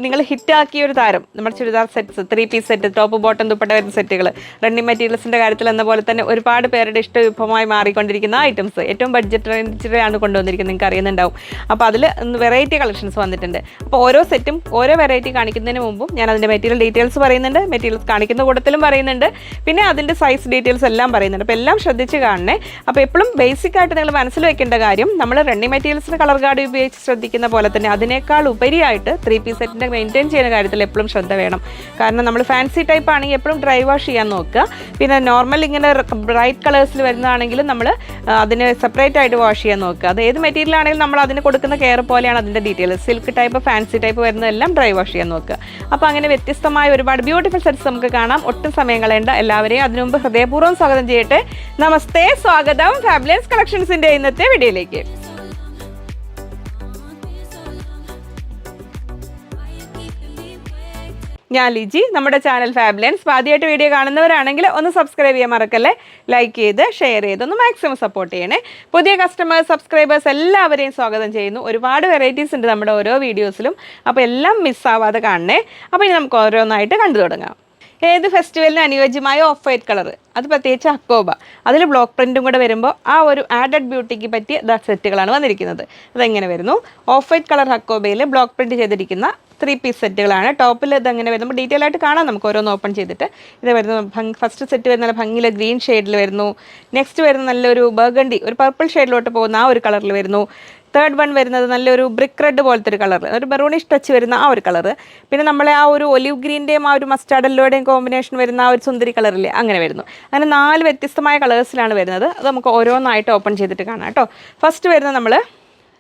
നിങ്ങൾ ഹിറ്റാക്കിയ ഒരു താരം നമ്മുടെ churidar sets 3 piece set top bottom dupatta വരുന്ന സെറ്റുകൾ റണ്ണിങ് മെറ്റീരിയൽസിൻ്റെ കാര്യത്തിൽ എന്ന പോലെ തന്നെ ഒരുപാട് പേരുടെ ഇഷ്ടവിഭവമായി മാറിക്കൊണ്ടിരിക്കുന്ന ഐറ്റംസ് ഏറ്റവും ബഡ്ജറ്റ് റേഞ്ചിലാണ് കൊണ്ടുവന്നിരിക്കുന്നത്, നിങ്ങൾക്ക് അറിയുന്നുണ്ടാവും. അപ്പോൾ അതിൽ വെറൈറ്റി കളക്ഷൻസ് വന്നിട്ടുണ്ട്. അപ്പോൾ ഓരോ സെറ്റും ഓരോ വെറൈറ്റി കാണിക്കുന്നതിന് മുമ്പും ഞാൻ അതിൻ്റെ മെറ്റീരിയൽ ഡീറ്റെയിൽസ് പറയുന്നുണ്ട്, മെറ്റീരിയൽസ് കാണിക്കുന്ന കൂട്ടത്തിലും പറയുന്നുണ്ട്, പിന്നെ അതിൻ്റെ സൈസ് ഡീറ്റെയിൽസ് എല്ലാം പറയുന്നുണ്ട്. അപ്പോൾ എല്ലാം ശ്രദ്ധിച്ച് കാണണേ. അപ്പോൾ എപ്പോഴും ബേസിക് ആയിട്ട് നിങ്ങൾ മനസ്സിൽ വെക്കേണ്ട കാര്യം, നമ്മൾ റണ്ണിങ് മെറ്റീരിയൽസിന് കളർ ഗാർഡ് ഉപയോഗിച്ച് ശ്രദ്ധിക്കുന്ന പോലെ തന്നെ അതിനേക്കാൾ ഉപരിയായിട്ട് 3 പീസ് സെറ്റിൻ്റെ മെയിൻറ്റെയിൻ ചെയ്യുന്ന കാര്യത്തിൽ എപ്പോഴും ശ്രദ്ധ വേണം. കാരണം നമ്മൾ ഫാൻസി ടൈപ്പ് ആണെങ്കിൽ എപ്പോഴും ഡ്രൈ വാഷ് ചെയ്യാൻ നോക്കുക. പിന്നെ നോർമൽ ഇങ്ങനെ ബ്രൈറ്റ് കളേഴ്സിൽ വരുന്നതാണെങ്കിലും നമ്മൾ അതിന് സെപ്പറേറ്റ് ആയിട്ട് വാഷ് ചെയ്യാൻ നോക്കുക. അത് ഏത് മെറ്റീരിയൽ ആണെങ്കിലും നമ്മൾ അതിന് കൊടുക്കുന്ന കെയർ പോലെയാണ് അതിൻ്റെ details. Silk type fancy type വരുന്നതെല്ലാം ഡ്രൈ വാഷ് ചെയ്യാൻ നോക്കുക. അപ്പോൾ അങ്ങനെ വ്യത്യസ്തമായ ഒരുപാട് ബ്യൂട്ടിഫുൾ സെറ്റ്സ് നമുക്ക് കാണാം. ഒട്ടും സമയം കളയേണ്ട. എല്ലാവരെയും അതിനു മുമ്പ് ഹൃദയപൂർവ്വം സ്വാഗതം ചെയ്യട്ടെ. നമസ്തേ, സ്വാഗതം ഫാബുലൻസ് കളക്ഷൻസിൻ്റെ ഇന്നത്തെ വീഡിയോയിലേക്ക്. ഞാൻ ലിജി. നമ്മുടെ ചാനൽ ഫാബുലൻസ് ആദ്യമായിട്ട് വീഡിയോ കാണുന്നവരാണെങ്കിൽ ഒന്ന് സബ്സ്ക്രൈബ് ചെയ്യാൻ മറക്കല്ലേ. ലൈക്ക് ചെയ്ത് ഷെയർ ചെയ്ത് ഒന്ന് മാക്സിമം സപ്പോർട്ട് ചെയ്യണേ. പുതിയ കസ്റ്റമേഴ്സ് സബ്സ്ക്രൈബേഴ്സ് എല്ലാവരെയും സ്വാഗതം ചെയ്യുന്നു. ഒരുപാട് വെറൈറ്റീസ് ഉണ്ട് നമ്മുടെ ഓരോ വീഡിയോസിലും. അപ്പോൾ എല്ലാം മിസ്സാവാതെ കാണണേ. അപ്പോൾ ഇനി നമുക്ക് ഓരോന്നായിട്ട് കണ്ടു തുടങ്ങാം. ഏത് ഫെസ്റ്റിവലിന് അനുയോജ്യമായ ഓഫ് വൈറ്റ് കളർ, അത് പ്രത്യേകിച്ച് ഹക്കോബ, അതിൽ ബ്ലോക്ക് പ്രിൻറ്റും കൂടെ വരുമ്പോൾ ആ ഒരു ആഡഡ് ബ്യൂട്ടിക്ക് പറ്റിയ സെറ്റുകളാണ് വന്നിരിക്കുന്നത്. അതെങ്ങനെ വരുന്നു? ഓഫ് വൈറ്റ് കളർ ഹക്കോബയിൽ ബ്ലോക്ക് പ്രിൻറ്റ് ചെയ്തിരിക്കുന്ന 3 പീസ് സെറ്റുകളാണ്. ടോപ്പിൽ ഇതെങ്ങനെ വരുമ്പോൾ ഡീറ്റെയിൽ ആയിട്ട് കാണാം നമുക്ക് ഓരോന്ന് ഓപ്പൺ ചെയ്തിട്ട്. ഇത് വരുന്നു ഫസ്റ്റ് സെറ്റ് വരുന്ന നല്ല ഭംഗിയിൽ ഗ്രീൻ ഷെയ്ഡിൽ വരുന്നു. നെക്സ്റ്റ് വരുന്ന നല്ലൊരു ബർഗണ്ടി ഒരു പർപ്പിൾ ഷെയ്ഡിലോട്ട് പോകുന്ന ആ ഒരു കളറിൽ വരുന്നു. തേർഡ് വൺ വരുന്നത് നല്ലൊരു ബ്രിക്ക് റെഡ് പോലത്തെ ഒരു കളർ, ഒരു മെറൂണിഷ് ടച്ച് വരുന്ന ആ ഒരു കളർ. പിന്നെ നമ്മളെ ആ ഒരു ഒലിവ് ഗ്രീൻ്റെയും ആ ഒരു മസ്റ്റാർഡ് യെല്ലോയുടെയും കോമ്പിനേഷൻ വരുന്ന ആ ഒരു സുന്ദരി കളറില്ലേ, അങ്ങനെ വരുന്നു. അങ്ങനെ 4 വ്യത്യസ്തമായ കളേഴ്സിലാണ് വരുന്നത്. അത് നമുക്ക് ഓരോന്നായിട്ട് ഓപ്പൺ ചെയ്തിട്ട് കാണാം കേട്ടോ. ഫസ്റ്റ് വരുന്നത് നമ്മൾ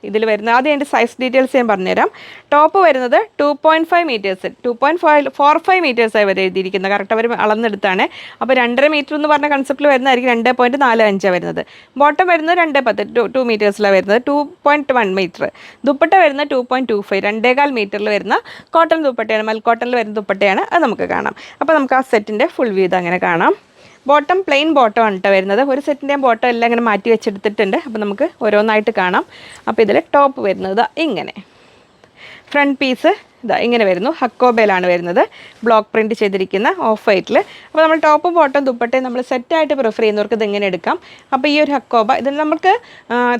ഇതിൽ വരുന്ന ആദ്യം അതിൻ്റെ സൈസ് ഡീറ്റെയിൽസ് ഞാൻ പറഞ്ഞുതരാം. ടോപ്പ് വരുന്നത് 2.5 മീറ്റേഴ്സ് 2.45 മീറ്റേഴ്സായി വരെ എഴുതിയിരിക്കുന്നത്. കറക്റ്റ് അവർ അളന്നെടുത്താണ്. അപ്പോൾ 2.5 മീറ്റർ എന്ന് പറഞ്ഞ കൺസെപ്റ്റിൽ വരുന്നതായിരിക്കും 2.45 വരുന്നത്. ബോട്ടം വരുന്നത് 2.10 2 മീറ്റേഴ്സിലാണ് വരുന്നത്. 2.1 മീറ്റർ. ദുപ്പട്ട വരുന്നത് 2.25 2.25 മീറ്ററിൽ വരുന്ന കോട്ടൺ ദുപ്പട്ടയാണ്, മൽ കോട്ടണിൽ വരുന്ന ദുപ്പട്ടയാണ്. അത് നമുക്ക് കാണാം. അപ്പോൾ നമുക്ക് ആ സെറ്റിൻ്റെ ഫുൾ വ്യൂ അങ്ങനെ കാണാം. ബോട്ടം പ്ലെയിൻ ബോട്ടം ആണ് കേട്ടോ വരുന്നത്. ഒരു സെറ്റിൻ്റെയും ബോട്ടം എല്ലാം ഇങ്ങനെ മാറ്റി വെച്ചെടുത്തിട്ടുണ്ട്. അപ്പോൾ നമുക്ക് ഓരോന്നായിട്ട് കാണാം. അപ്പോൾ ഇതിൽ ടോപ്പ് വരുന്നത് ഇങ്ങനെ, ഫ്രണ്ട് പീസ് ഇതാ ഇങ്ങനെ വരുന്നു. ഹക്കോബയിലാണ് വരുന്നത്, ബ്ലോക്ക് പ്രിൻറ്റ് ചെയ്തിരിക്കുന്ന ഓഫ് വൈറ്റിൽ. അപ്പോൾ നമ്മൾ ടോപ്പും ബോട്ടം ദുപ്പട്ടയും നമ്മൾ സെറ്റായിട്ട് പ്രിഫർ ചെയ്യുന്നവർക്ക് ഇതിങ്ങനെ എടുക്കാം. അപ്പോൾ ഈ ഒരു ഹക്കോബ ഇതിൽ നമുക്ക്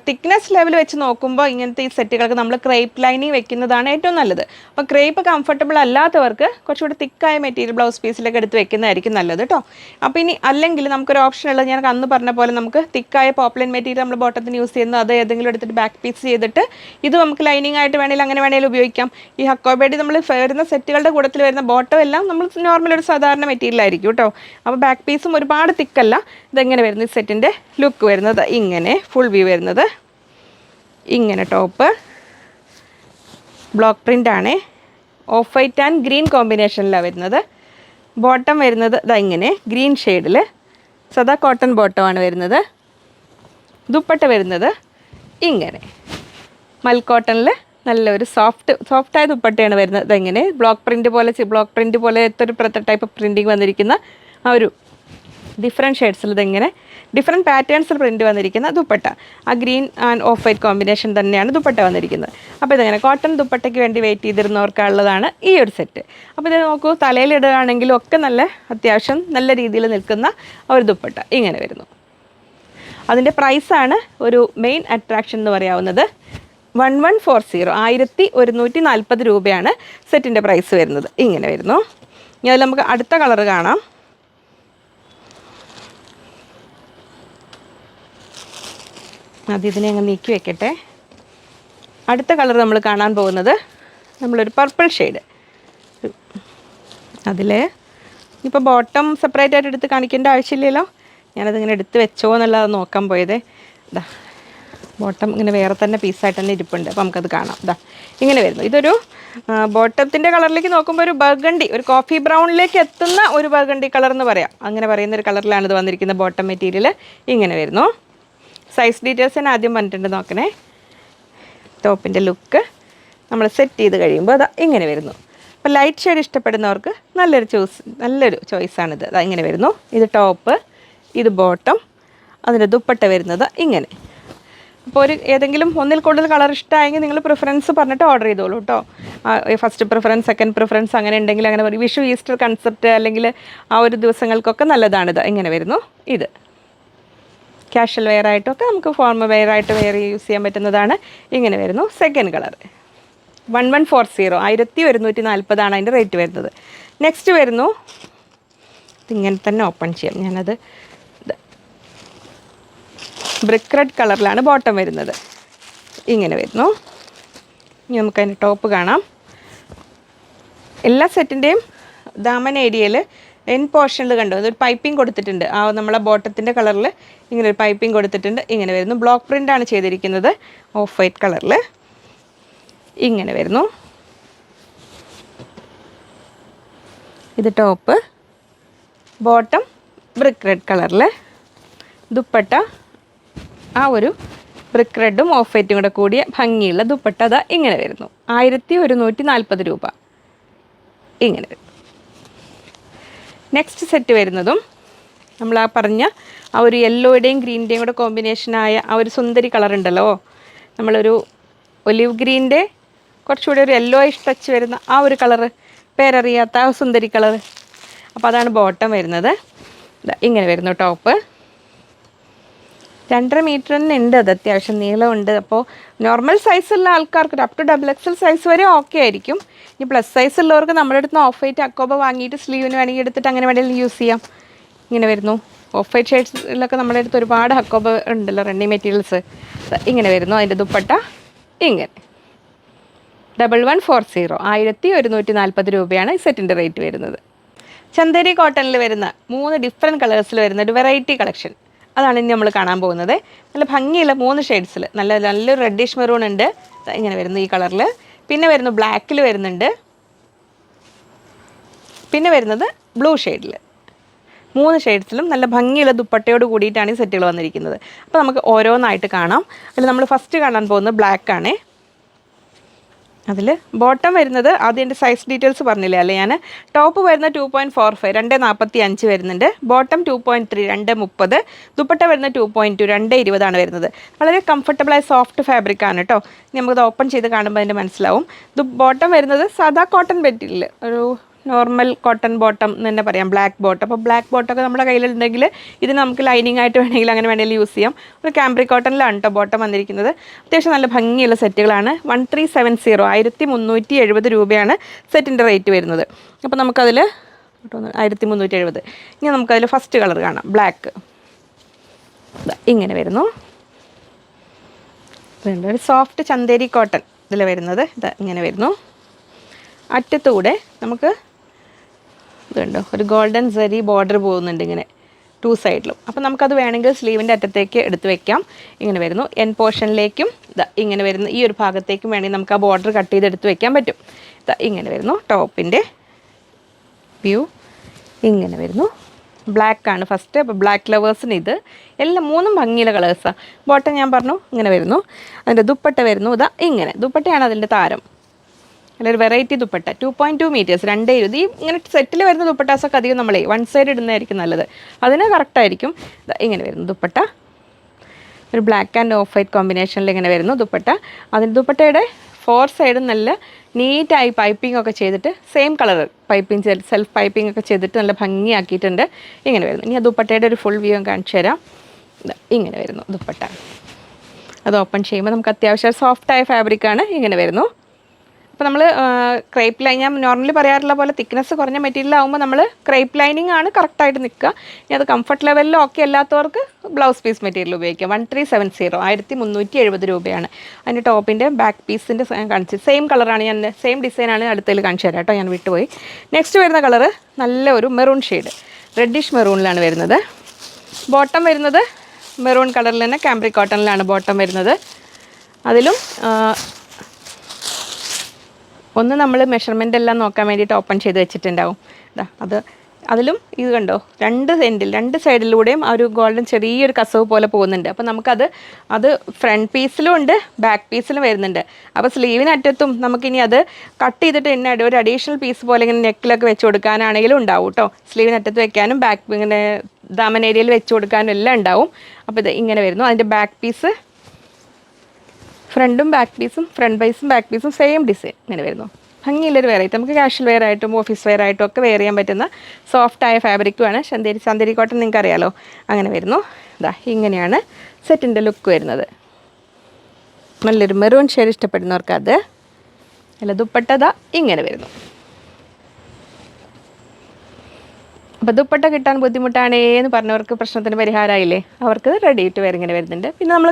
തിക്നെസ് ലെവൽ വെച്ച് നോക്കുമ്പോൾ ഇങ്ങനത്തെ ഈ സെറ്റുകൾക്ക് നമ്മൾ ക്രേപ്പ് ലൈനിങ് വെക്കുന്നതാണ് ഏറ്റവും നല്ലത്. അപ്പോൾ ക്രേപ്പ് കംഫർട്ടബിൾ അല്ലാത്തവർക്ക് കുറച്ചുകൂടി തിക്കായ മെറ്റീരിയൽ ബ്ലൗസ് പീസിലൊക്കെ എടുത്ത് വെക്കുന്നതായിരിക്കും നല്ലത് കേട്ടോ. അപ്പോൾ ഇനി അല്ലെങ്കിൽ നമുക്കൊരു ഓപ്ഷൻ ഉള്ളത് ഞാൻ അന്ന് പറഞ്ഞ പോലെ നമുക്ക് തിക്കായ പോപ്ലൈൻ മെറ്റീരിയൽ നമ്മൾ ബോട്ടത്തിന് യൂസ് ചെയ്യുന്നത് അത് ഏതെങ്കിലും എടുത്തിട്ട് ബാക്ക് പീസ് ചെയ്തിട്ട് ഇത് നമുക്ക് ലൈനിങ് ആയിട്ട് വേണമെങ്കിൽ അങ്ങനെ വേണമെങ്കിലും ഉപയോഗിക്കാം. ഈ ഹക്കോബ നമ്മൾ വരുന്ന സെറ്റുകളുടെ കൂട്ടത്തിൽ വരുന്ന ബോട്ടം എല്ലാം നമ്മൾ നോർമൽ ഒരു സാധാരണ മെറ്റീരിയൽ ആയിരിക്കും കേട്ടോ. അപ്പോൾ ബാക്ക് പീസും ഒരുപാട് തിക്കല്ല. ഇതെങ്ങനെ വരുന്നത്? ഈ സെറ്റിൻ്റെ ലുക്ക് വരുന്നത് ഇങ്ങനെ, ഫുൾ വ്യൂ വരുന്നത് ഇങ്ങനെ. ടോപ്പ് ബ്ലോക്ക് പ്രിൻ്റാണ്, ഓഫ് വൈറ്റ് ആൻഡ് ഗ്രീൻ കോമ്പിനേഷനിലാണ് വരുന്നത്. ബോട്ടം വരുന്നത് ഇങ്ങനെ ഗ്രീൻ ഷെയ്ഡിൽ സദാ കോട്ടൺ ബോട്ടമാണ് വരുന്നത്. ദുപ്പട്ട വരുന്നത് ഇങ്ങനെ മൽക്കോട്ടണിൽ നല്ലൊരു സോഫ്റ്റായ ദുപ്പട്ടയാണ് വരുന്നത്. ഇതെങ്ങനെ ബ്ലോക്ക് പ്രിൻറ്റ് പോലെ ഒരു ടൈപ്പ് പ്രിൻറ്റിങ് വന്നിരിക്കുന്ന ആ ഒരു ഡിഫറെൻറ്റ് ഷെയ്ഡ്സിൽ ഇതെങ്ങനെ ഡിഫറെൻറ്റ് പാറ്റേൺസിൽ പ്രിൻറ്റ് വന്നിരിക്കുന്ന ദുപ്പട്ട. ആ green and of white combination തന്നെയാണ് ദുപ്പട്ട വന്നിരിക്കുന്നത്. അപ്പോൾ ഇതെങ്ങനെ കോട്ടൺ ദുപ്പട്ടയ്ക്ക് വേണ്ടി വെയിറ്റ് ചെയ്തിരുന്നവർക്കുള്ളതാണ് ഈ ഒരു സെറ്റ്. അപ്പോൾ ഇത് നോക്കൂ, തലയിലിടുകയാണെങ്കിലും ഒക്കെ നല്ല അത്യാവശ്യം നല്ല രീതിയിൽ നിൽക്കുന്ന ഒരു ദുപ്പട്ട ഇങ്ങനെ വരുന്നു. അതിൻ്റെ പ്രൈസാണ് ഒരു മെയിൻ അട്രാക്ഷൻ എന്ന് പറയാവുന്നത്. 1140 1140 രൂപയാണ് സെറ്റിൻ്റെ പ്രൈസ് വരുന്നത്. ഇങ്ങനെ വരുന്നു. ഇനി അതിൽ നമുക്ക് അടുത്ത കളർ കാണാം. ഇതിനെ അങ്ങ് നീക്കി വെക്കട്ടെ. അടുത്ത കളർ നമ്മൾ കാണാൻ പോകുന്നത് നമ്മളൊരു പർപ്പിൾ ഷെയ്ഡ്. അതിൽ ഇപ്പോൾ ബോട്ടം സെപ്പറേറ്റ് ആയിട്ട് എടുത്ത് കാണിക്കേണ്ട ആവശ്യമില്ലല്ലോ. ഞാനതിങ്ങനെ എടുത്ത് വെച്ചോ എന്നുള്ളത് നോക്കാൻ പോയത്. ബോട്ടം ഇങ്ങനെ വേറെ തന്നെ പീസായിട്ട് തന്നെ ഇരിപ്പുണ്ട്. അപ്പോൾ നമുക്കത് കാണാം. ഇങ്ങനെ വരുന്നു. ഇതൊരു ബോട്ടത്തിൻ്റെ കളറിലേക്ക് നോക്കുമ്പോൾ ഒരു ബർഗണ്ടി, ഒരു കോഫി ബ്രൗണിലേക്ക് എത്തുന്ന ഒരു ബർഗണ്ടി കളർ എന്ന് പറയാം. അങ്ങനെ പറയുന്ന ഒരു കളറിലാണ് ഇത് വന്നിരിക്കുന്നത്. ബോട്ടം മെറ്റീരിയൽ ഇങ്ങനെ വരുന്നു. സൈസ് ഡീറ്റെയിൽസ് ഞാൻ ആദ്യം പറഞ്ഞിട്ടുണ്ട്, നോക്കണേ. ടോപ്പിൻ്റെ ലുക്ക് നമ്മൾ സെറ്റ് ചെയ്ത് കഴിയുമ്പോൾ ഇങ്ങനെ വരുന്നു. അപ്പോൾ ലൈറ്റ് ഷെയ്ഡ് ഇഷ്ടപ്പെടുന്നവർക്ക് നല്ലൊരു ചോയ്സാണിത്. ഇങ്ങനെ വരുന്നു. ഇത് ടോപ്പ്, ഇത് ബോട്ടം, അതിൻ്റെ ദുപ്പട്ട വരുന്നത് ഇങ്ങനെ. അപ്പോൾ ഏതെങ്കിലും ഒന്നിൽ കൂടുതൽ കളർ ഇഷ്ടമായെങ്കിൽ നിങ്ങൾ പ്രിഫറൻസ് പറഞ്ഞിട്ട് ഓർഡർ ചെയ്തോളൂ കേട്ടോ. ഫസ്റ്റ് പ്രിഫറൻസ്, സെക്കൻഡ് പ്രിഫറൻസ് അങ്ങനെ ഉണ്ടെങ്കിൽ അങ്ങനെ പറയും. വിഷു, ഈസ്റ്റർ കൺസെപ്റ്റ് അല്ലെങ്കിൽ ആ ഒരു ദിവസങ്ങൾക്കൊക്കെ നല്ലതാണിത്. ഇങ്ങനെ വരുന്നു. ഇത് കാഷ്വൽ വെയർ ആയിട്ടൊക്കെ നമുക്ക് ഫോർമൽ വെയർ ആയിട്ട് യൂസ് ചെയ്യാൻ പറ്റുന്നതാണ്. ഇങ്ങനെ വരുന്നു. സെക്കൻഡ് കളർ 1140, 1140 അതിൻ്റെ റേറ്റ് വരുന്നത്. നെക്സ്റ്റ് വരുന്നു, ഇതിങ്ങനെ തന്നെ ഓപ്പൺ ചെയ്യാം ഞാനത്. ബ്രിക്ക് റെഡ് കളറിലാണ് ബോട്ടം വരുന്നത്. ഇങ്ങനെ വരുന്നു. ഇനി നമുക്കതിൻ്റെ ടോപ്പ് കാണാം. എല്ലാ സെറ്റിൻ്റെയും ദാമൻ ഏരിയയിൽ എൻ പോർഷനിൽ കണ്ടോ അതൊരു പൈപ്പിംഗ് കൊടുത്തിട്ടുണ്ട്. ആ നമ്മളെ ബോട്ടത്തിൻ്റെ കളറിൽ ഇങ്ങനെ ഒരു പൈപ്പിംഗ് കൊടുത്തിട്ടുണ്ട്. ഇങ്ങനെ വരുന്നു. ബ്ലോക്ക് പ്രിൻ്റാണ് ചെയ്തിരിക്കുന്നത്, ഓഫ് വൈറ്റ് കളറിൽ. ഇങ്ങനെ വരുന്നു. ഇത് ടോപ്പ്, ബോട്ടം ബ്രിക്ക് റെഡ് കളറിൽ, ദുപ്പട്ട ആ ഒരു ബ്രിക്ക് റെഡും ഓഫ് വൈറ്റും കൂടെ കൂടിയ ഭംഗിയുള്ള ദുപ്പട്ട അതാ ഇങ്ങനെ വരുന്നു. 1140 രൂപ. ഇങ്ങനെ വരും. നെക്സ്റ്റ് സെറ്റ് വരുന്നതും നമ്മൾ ആ പറഞ്ഞ ആ ഒരു യെല്ലോയുടെയും ഗ്രീനിൻ്റെയും കൂടെ കോമ്പിനേഷനായ ആ ഒരു സുന്ദരി കളർ ഉണ്ടല്ലോ, നമ്മളൊരു ഒലിവ് ഗ്രീൻ്റെ കുറച്ചുകൂടി ഒരു യെല്ലോയിഷ് ടച്ച് വരുന്ന ആ ഒരു കളറ്, പേരറിയാത്ത ആ സുന്ദരി കളർ. അപ്പോൾ അതാണ് ബോട്ടം വരുന്നത്. ഇങ്ങനെ വരുന്നു ടോപ്പ്. 2.5 മീറ്റർ തന്നെ ഉണ്ട്. അത് അത്യാവശ്യം നീളമുണ്ട്. അപ്പോൾ നോർമൽ സൈസുള്ള ആൾക്കാർക്ക് അപ് ടു XXL സൈസ് വരെ ഓക്കെ ആയിരിക്കും. ഇനി പ്ലസ് സൈസ് ഉള്ളവർക്ക് നമ്മുടെ അടുത്ത് ഓഫ് വൈറ്റ് അക്കോബ വാങ്ങിയിട്ട് സ്ലീവിന് വേണമെങ്കിൽ എടുത്തിട്ട് അങ്ങനെ വേണമെങ്കിൽ യൂസ് ചെയ്യാം. ഇങ്ങനെ വരുന്നു. ഓഫ് വൈറ്റ് ഷെയ്ഡ്സിലൊക്കെ നമ്മുടെ അടുത്ത് ഒരുപാട് അക്കോബ ഉണ്ടല്ലോ, റണ്ണിങ് മെറ്റീരിയൽസ്. ഇങ്ങനെ വരുന്നു. അതിൻ്റെ ദുപ്പട്ട ഇങ്ങനെ 1140, 1140 രൂപയാണ് ഈ സെറ്റിൻ്റെ റേറ്റ് വരുന്നത്. ചന്ദേരി കോട്ടണിൽ വരുന്ന 3 ഡിഫറെൻറ്റ് കളേഴ്സിൽ വരുന്ന ഒരു വെറൈറ്റി കളക്ഷൻ, അതാണ് ഇനി നമ്മൾ കാണാൻ പോകുന്നത്. നല്ല ഭംഗിയുള്ള 3 ഷെയ്ഡ്സിൽ നല്ലൊരു റെഡിഷ് മെറൂൺ ഉണ്ട്. ഇങ്ങനെ വരുന്നു ഈ കളറിൽ. പിന്നെ വരുന്നു ബ്ലാക്കിൽ വരുന്നുണ്ട്. പിന്നെ വരുന്നത് ബ്ലൂ ഷെയ്ഡിൽ. 3 ഷെയ്ഡ്സിലും നല്ല ഭംഗിയുള്ള ദുപ്പട്ടയോട് കൂടിയിട്ടാണ് ഈ സെറ്റുകൾ വന്നിരിക്കുന്നത്. അപ്പോൾ നമുക്ക് ഓരോന്നായിട്ട് കാണാം. അതിൽ നമ്മൾ ഫസ്റ്റ് കാണാൻ പോകുന്നത് ബ്ലാക്കാണ്. അതിൽ ബോട്ടം വരുന്നത് അതിൻ്റെ സൈസ് ഡീറ്റെയിൽസ് പറഞ്ഞില്ലേ അല്ലേ ഞാൻ. ടോപ്പ് വരുന്നത് 2.45, 2.45 വരുന്നുണ്ട്. ബോട്ടം 2.3, 2.30. ദുപ്പട്ട വരുന്നത് 2.2, 2.20 വരുന്നത്. വളരെ കംഫർട്ടബിളായ സോഫ്റ്റ് ഫാബ്രിക് ആണ് കേട്ടോ. നമുക്കത് ഓപ്പൺ ചെയ്ത് കാണുമ്പോൾ അതിൻ്റെ മനസ്സിലാവും. ബോട്ടം വരുന്നത് സാധാ കോട്ടൺ മെറ്റീരിയൽ, ഒരു നോർമൽ കോട്ടൺ ബോട്ടം എന്ന് തന്നെ പറയാം, ബ്ലാക്ക് ബോട്ടം. അപ്പോൾ ബ്ലാക്ക് ബോട്ടമൊക്കെ നമ്മുടെ കയ്യിലുണ്ടെങ്കിൽ ഇതിന് നമുക്ക് ലൈനിങ് ആയിട്ട് വേണമെങ്കിൽ അങ്ങനെ വേണമെങ്കിൽ യൂസ് ചെയ്യാം. ഒരു ക്യാമ്പ്രിക് കോട്ടണിലാണ് കേട്ടോ ബോട്ടം വന്നിരിക്കുന്നത്. അത്യാവശ്യം നല്ല ഭംഗിയുള്ള സെറ്റുകളാണ്. 1370, 1370 രൂപയാണ് സെറ്റിൻ്റെ റേറ്റ് വരുന്നത്. അപ്പോൾ നമുക്കതിൽ 1370. ഇനി നമുക്കതിൽ ഫസ്റ്റ് കളർ കാണാം, ബ്ലാക്ക്. ഇങ്ങനെ വരുന്നു. ഒരു സോഫ്റ്റ് ചന്തേരി കോട്ടൺ ഇതിൽ വരുന്നത്. ഇങ്ങനെ വരുന്നു. അറ്റത്തൂടെ നമുക്ക് ഇതുണ്ടോ ഒരു ഗോൾഡൻ സരി ബോർഡർ പോകുന്നുണ്ട് ഇങ്ങനെ 2 സൈഡിലും. അപ്പോൾ നമുക്കത് വേണമെങ്കിൽ സ്ലീവിൻ്റെ അറ്റത്തേക്ക് എടുത്ത് വെക്കാം. ഇങ്ങനെ വരുന്നു. എൻ പോർഷനിലേക്കും ഇങ്ങനെ വരുന്നു. ഈ ഒരു ഭാഗത്തേക്കും വേണമെങ്കിൽ നമുക്ക് ആ ബോർഡർ കട്ട് ചെയ്തെടുത്ത് വെക്കാൻ പറ്റും. ഇങ്ങനെ വരുന്നു ടോപ്പിൻ്റെ വ്യൂ. ഇങ്ങനെ വരുന്നു. ബ്ലാക്കാണ് ഫസ്റ്റ്. അപ്പോൾ ബ്ലാക്ക് ലവേഴ്സിന് ഇത് എല്ലാം 3 ഭംഗിയുള്ള കളേഴ്സാണ്. ബോട്ടം ഞാൻ പറഞ്ഞു ഇങ്ങനെ വരുന്നു. അതിൻ്റെ ദുപ്പട്ട വരുന്നു. ഇങ്ങനെ ദുപ്പട്ടയാണ് അതിൻ്റെ താരം. നല്ലൊരു വെറൈറ്റി ദുപ്പട്ട, 2.2 മീറ്റേഴ്സ്, 2.20. ഈ ഇങ്ങനെ സെറ്റിൽ വരുന്ന ദുപ്പട്ടാസൊക്കെ അധികം നമ്മളെ 1 സൈഡ് ഇടുന്നതായിരിക്കും നല്ലത്. അതിന് കറക്റ്റായിരിക്കും. ഇങ്ങനെ വരുന്നു ദുപ്പട്ട. ഒരു ബ്ലാക്ക് ആൻഡ് ഓഫ് വൈറ്റ് കോമ്പിനേഷനിൽ ഇങ്ങനെ വരുന്നു ദുപ്പട്ട. അതിൻ്റെ ദുപ്പട്ടയുടെ 4 സൈഡും നല്ല നീറ്റായി പൈപ്പിംഗ് ഒക്കെ ചെയ്തിട്ട് same colour piping, self piping ഒക്കെ ചെയ്തിട്ട് നല്ല ഭംഗിയാക്കിയിട്ടുണ്ട്. ഇങ്ങനെ വരുന്നു. ഇനി ആ ദുപ്പട്ടയുടെ ഒരു ഫുൾ വ്യൂ കാണിച്ചു തരാം. ഇങ്ങനെ വരുന്നു ദുപ്പട്ട. അത് ഓപ്പൺ ചെയ്യുമ്പോൾ നമുക്ക് അത്യാവശ്യം സോഫ്റ്റായ ഫാബ്രിക്കാണ്. ഇങ്ങനെ വരുന്നു. അപ്പോൾ നമ്മൾ ക്രേപ്പ് ലൈൻ, ഞാൻ നോർമലി പറയാറുള്ള പോലെ തിക്നെസ് കുറഞ്ഞ മെറ്റീരിയൽ ആകുമ്പോൾ നമ്മൾ ക്രേപ്പ് ലൈനിങ് ആണ് കറക്റ്റായിട്ട് നിൽക്കുക. ഇനി അത് കംഫർട്ട് ലെവലിലും ഒക്കെ അല്ലാത്തവർക്ക് ബ്ലൗസ് പീസ് മെറ്റീരിയൽ ഉപയോഗിക്കാം. 1370, 1370 രൂപയാണ്. അതിൻ്റെ ടോപ്പിൻ്റെ ബാക്ക് പീസിൻ്റെ കാണിച്ച് സെയിം കളറാണ്, ഞാൻ സെയിം ഡിസൈനാണ് അടുത്തതിൽ കാണിച്ചു തരാം കേട്ടോ, ഞാൻ വിട്ടുപോയി. നെക്സ്റ്റ് വരുന്ന കളറ് നല്ല ഒരു മെറൂൺ ഷെയ്ഡ്, റെഡിഷ് മെറൂണിലാണ് വരുന്നത്. ബോട്ടം വരുന്നത് മെറൂൺ കളറിൽ തന്നെ ക്യാമ്പ്രിക് കോട്ടണിലാണ് ബോട്ടം വരുന്നത്. അതിലും ഒന്ന് നമ്മൾ മെഷർമെൻ്റ് എല്ലാം നോക്കാൻ വേണ്ടിയിട്ട് ഓപ്പൺ ചെയ്ത് വെച്ചിട്ടുണ്ടാവും. അതിലും ഇത് കണ്ടോ 2 സൈഡിലൂടെയും ആ ഒരു ഗോൾഡൻ ചെറിയൊരു കസവ് പോലെ പോകുന്നുണ്ട്. അപ്പോൾ അത് ഫ്രണ്ട് പീസിലും ഉണ്ട്, ബാക്ക് പീസിലും വരുന്നുണ്ട്. അപ്പോൾ സ്ലീവിനറ്റത്തും നമുക്കിനി അത് കട്ട് ചെയ്തിട്ട് തന്നെ ഒരു അഡീഷണൽ പീസ് പോലെ ഇങ്ങനെ നെക്കിലൊക്കെ വെച്ച് കൊടുക്കാനാണെങ്കിലും ഉണ്ടാവും കേട്ടോ. സ്ലീവിനറ്റത്ത് വെക്കാനും ബാക്ക് ഇങ്ങനെ ദാമൻ ഏരിയയിൽ വെച്ച് കൊടുക്കാനും എല്ലാം ഉണ്ടാവും. അപ്പോൾ ഇത് ഇങ്ങനെ വരുന്നു. അതിൻ്റെ ബാക്ക് പീസ് ഫ്രണ്ടും ബാക്ക് പീസും ബാക്ക് പീസും സെയിം ഡിസൈൻ ഇങ്ങനെ വരുന്നു. ഭംഗിയുള്ളൊരു വെറൈറ്റി, നമുക്ക് കാഷ്വൽ വെയർ ആയിട്ടും ഓഫീസ് വെയർ ആയിട്ടും ഒക്കെ വെയർ ചെയ്യാൻ പറ്റുന്ന സോഫ്റ്റായ ഫാബ്രിക്കുമാണ്. ചന്ദേരി കോട്ടൺ നിങ്ങൾക്ക് അറിയാലോ, അങ്ങനെ വരുന്നു. ഇതാ ഇങ്ങനെയാണ് സെറ്റിൻ്റെ ലുക്ക് വരുന്നത്. നല്ലൊരു മെറൂൺ ഷെയ്ഡ് ഇഷ്ടപ്പെടുന്നവർക്ക് അത്. അല്ല ദുപ്പട്ട ഇങ്ങനെ വരുന്നു. അപ്പോൾ ദുപ്പട്ട കിട്ടാൻ ബുദ്ധിമുട്ടാണേ എന്ന് പറഞ്ഞവർക്ക് പ്രശ്നത്തിന് പരിഹാരമായില്ലേ, അവർക്ക് റെഡി ടു വെയർ ഇങ്ങനെ വരുന്നുണ്ട്. പിന്നെ നമ്മൾ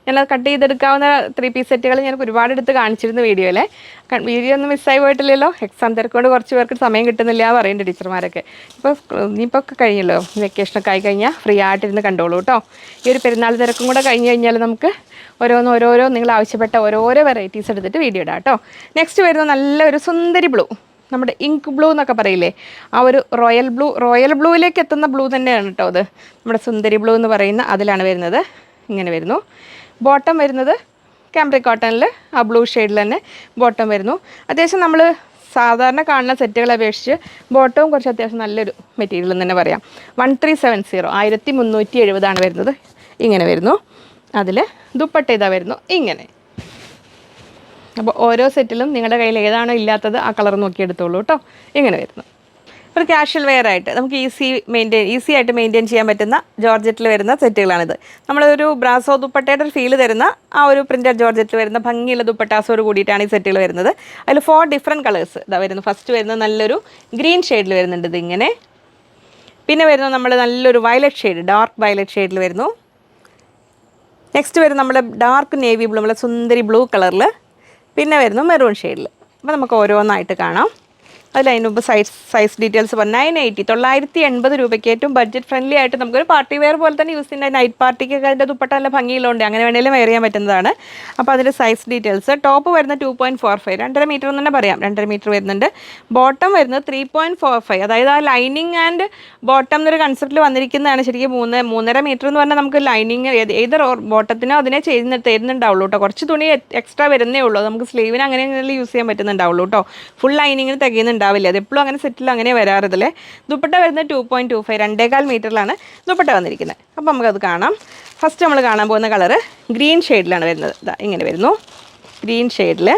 ഞാനത് കട്ട് ചെയ്തെടുക്കാവുന്ന 3 പീസ് സെറ്റുകൾ ഞാൻ ഒരുപാട് എടുത്ത് കാണിച്ചിരുന്നു വീഡിയോയിലെ. വീഡിയോ ഒന്നും മിസ്സായി പോയിട്ടില്ലല്ലോ. എക്സാം തിരക്കൊണ്ട് കുറച്ച് പേർക്ക് സമയം കിട്ടുന്നില്ല പറയുന്നുണ്ട് ടീച്ചർമാരൊക്കെ. ഇനിയിപ്പോൾ ഒക്കെ കഴിഞ്ഞല്ലോ, വെക്കേഷനൊക്കെ ആയി കഴിഞ്ഞാൽ ഫ്രീ ആയിട്ടിരുന്ന് കണ്ടോളൂ കേട്ടോ. ഈ ഒരു പെരുന്നാൾ തിരക്കും കൂടെ കഴിഞ്ഞ് കഴിഞ്ഞാൽ നമുക്ക് ഓരോരോ നിങ്ങൾ ആവശ്യപ്പെട്ട ഓരോരോ വെറൈറ്റീസ് എടുത്തിട്ട് വീഡിയോ ഇടാം കേട്ടോ. നെക്സ്റ്റ് വരുന്നത് നല്ലൊരു സുന്ദരി ബ്ലൂ, നമ്മുടെ ഇങ്ക് ബ്ലൂ എന്നൊക്കെ പറയില്ലേ, ആ ഒരു റോയൽ ബ്ലൂവിലേക്ക് എത്തുന്ന ബ്ലൂ തന്നെയാണ് കേട്ടോ അത്. നമ്മുടെ സുന്ദരി ബ്ലൂ എന്ന് പറയുന്ന അതിലാണ് വരുന്നത്. ഇങ്ങനെ വരുന്നു. ബോട്ടം വരുന്നത് കാംബ്രിക് കോട്ടണിൽ ആ ബ്ലൂ ഷെയ്ഡിൽ തന്നെ ബോട്ടം വരുന്നു. അത്യാവശ്യം നമ്മൾ സാധാരണ കാണുന്ന സെറ്റുകളെ അപേക്ഷിച്ച് ബോട്ടവും കുറച്ച് അത്യാവശ്യം നല്ലൊരു മെറ്റീരിയൽ എന്ന് തന്നെ പറയാം. 1370 1370 വരുന്നത്. ഇങ്ങനെ വരുന്നു. അതിൽ ദുപ്പട്ട ഇതാ വരുന്നു ഇങ്ങനെ. അപ്പോൾ ഓരോ സെറ്റിലും നിങ്ങളുടെ കയ്യിൽ ഏതാണോ ഇല്ലാത്തത് ആ കളർ നോക്കി എടുത്തോളൂ കേട്ടോ. ഇങ്ങനെ വരുന്നു. ഒരു കാഷ്വൽ വെയർ ആയിട്ട് നമുക്ക് ഈസി ആയിട്ട് മെയിൻറ്റെയിൻ ചെയ്യാൻ പറ്റുന്ന ജോർജറ്റിൽ വരുന്ന സെറ്റുകളാണിത്. നമ്മളൊരു ബ്രാസോ ദുപ്പട്ടയുടെ ഒരു ഫീൽ തരുന്ന ആ ഒരു പ്രിൻറ്റഡ് ജോർജറ്റിൽ വരുന്ന ഭംഗിയുള്ള ദുപ്പട്ടാസോട് കൂടിയിട്ടാണ് ഈ സെറ്റുകൾ വരുന്നത്. അതിൽ 4 ഡിഫറെൻറ്റ് കളേഴ്സ് ഇതാ വരുന്നു. ഫസ്റ്റ് വരുന്നത് നല്ലൊരു ഗ്രീൻ ഷെയ്ഡിൽ വരുന്നുണ്ട് ഇതിങ്ങനെ. പിന്നെ വരുന്നത് നമ്മൾ നല്ലൊരു വയലറ്റ് ഷെയ്ഡ്, ഡാർക്ക് വയലറ്റ് ഷെയ്ഡിൽ വരുന്നു. നെക്സ്റ്റ് വരുന്നത് നമ്മുടെ ഡാർക്ക് നേവി ബ്ലൂ, നമ്മളെ സുന്ദരി ബ്ലൂ കളറിൽ. പിന്നെ വരുന്നു മെറൂൺ ഷെയ്ഡിൽ. അപ്പോൾ നമുക്ക് ഓരോന്നായിട്ട് കാണാം. അതിന് മുമ്പ് സൈസ് ഡീറ്റെയിൽസ് 980 രൂപയ്ക്ക് ഏറ്റവും ബഡ്ജറ്റ് ഫ്രണ്ട്ലി ആയിട്ട് നമുക്കൊരു പാർട്ടി വെയർ പോലെ തന്നെ യൂസ് ചെയ്യുന്ന നൈറ്റ് പാർട്ടിക്കൊക്കെ അതിൻ്റെ ദുപ്പട്ട നല്ല ഭംഗിയിലുണ്ട്, അങ്ങനെ വേണമെങ്കിലും വെയർ ചെയ്യാൻ പറ്റുന്നതാണ്. അപ്പോൾ അതിൻ്റെ സൈസ് ഡീറ്റെയിൽസ് ടോപ്പ് വരുന്നത് 2.45 2.5 മീറ്റർ എന്ന് തന്നെ പറയാം. 2.5 മീറ്റർ വരുന്നുണ്ട്. ബോട്ടം വരുന്നത് 3.45, അതായത് ആ ലൈനിങ് ആൻഡ് ബോട്ടം എന്നൊരു കൺസെപ്റ്റിൽ വന്നിരിക്കുന്നതാണ്. ശരിക്കും 3.5 മീറ്റർ എന്ന് പറഞ്ഞാൽ നമുക്ക് ലൈനിങ് ഏത് ബോട്ടത്തിനോ അതിനെ തരുന്നുണ്ടാവുള്ളൂ കേട്ടോ. കുറച്ച് തുണി എക്സ്ട്രാ വരുന്നേ ഉള്ളൂ. നമുക്ക് സ്ലീവിന് അങ്ങനെ യൂസ് ചെയ്യാൻ പറ്റുന്നുണ്ടാവുള്ളൂ കേട്ടോ. ഫുൾ ലൈനിങ്ങിന് തികയുന്നുണ്ടാവില്ല. അതെപ്പോഴും അങ്ങനെ സെറ്റിൽ അങ്ങനെ വരാറില്ലേ. ദുപ്പട്ട വരുന്നത് 2.25 2.25 മീറ്ററിലാണ് ദുപ്പട്ട വന്നിരിക്കുന്നത്. അപ്പോൾ നമുക്കത് കാണാം. ഫസ്റ്റ് നമ്മൾ കാണാൻ പോകുന്ന കളറ് ഗ്രീൻ ഷെയ്ഡിലാണ് വരുന്നത്. ഇതാ ഇങ്ങനെ വരുന്നു. ഗ്രീൻ ഷെയ്ഡിൽ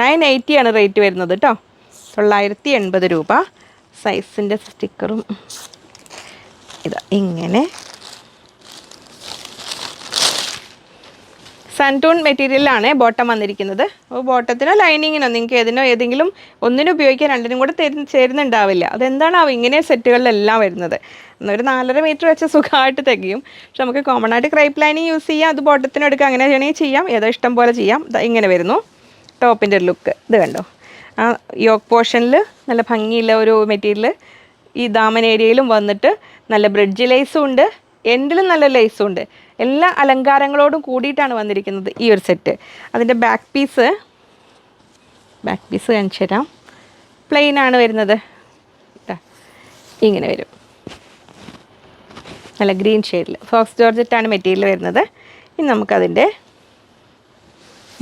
980 റേറ്റ് വരുന്നത് കേട്ടോ. 980 രൂപ. സൈസിൻ്റെ സ്റ്റിക്കറും ഇതാ ഇങ്ങനെ. സാൻറ്റൂൺ മെറ്റീരിയലാണ് ബോട്ടം വന്നിരിക്കുന്നത്. അപ്പോൾ ബോട്ടത്തിനോ ലൈനിങ്ങിനോ നിങ്ങൾക്ക് ഏതെങ്കിലും ഒന്നിനും ഉപയോഗിക്കാൻ രണ്ടിനും കൂടെ ചേരുന്നുണ്ടാവില്ല. അതെന്താണാവും ഇങ്ങനെ സെറ്റുകളിലെല്ലാം വരുന്നത്. ഒരു 4.5 മീറ്റർ വെച്ച് സുഖമായിട്ട് തികയും. പക്ഷെ നമുക്ക് കോമൺ ആയിട്ട് ക്രൈപ്പ് ലൈനിങ് യൂസ് ചെയ്യാം, അത് ബോട്ടത്തിന് എടുക്കുക, അങ്ങനെ വേണമെങ്കിൽ ചെയ്യാം. ഏതോ ഇഷ്ടം പോലെ ചെയ്യാം. ഇങ്ങനെ വരുന്നു ടോപ്പിൻ്റെ ഒരു ലുക്ക്. ഇത് കണ്ടോ, ആ യോക്ക് പോർഷനിൽ നല്ല ഭംഗിയുള്ള ഒരു മെറ്റീരിയൽ ഈ ദാമൻ ഏരിയയിലും വന്നിട്ട് നല്ല ബ്രിഡ്ജ് ലേസും ഉണ്ട്, എൻഡിലും നല്ല ലേസും ഉണ്ട്. എല്ലാ അലങ്കാരങ്ങളോടും കൂടിയിട്ടാണ് വന്നിരിക്കുന്നത് ഈ ഒരു സെറ്റ്. അതിൻ്റെ ബാക്ക് പീസ് കാണിച്ചു തരാം. പ്ലെയിൻ ആണ് വരുന്നത്. ഇങ്ങനെ വരും. നല്ല ഗ്രീൻ ഷെയ്ഡിൽ ഫോക്സ് ജോർജറ്റാണ് മെറ്റീരിയൽ വരുന്നത്. ഇനി നമുക്കതിൻ്റെ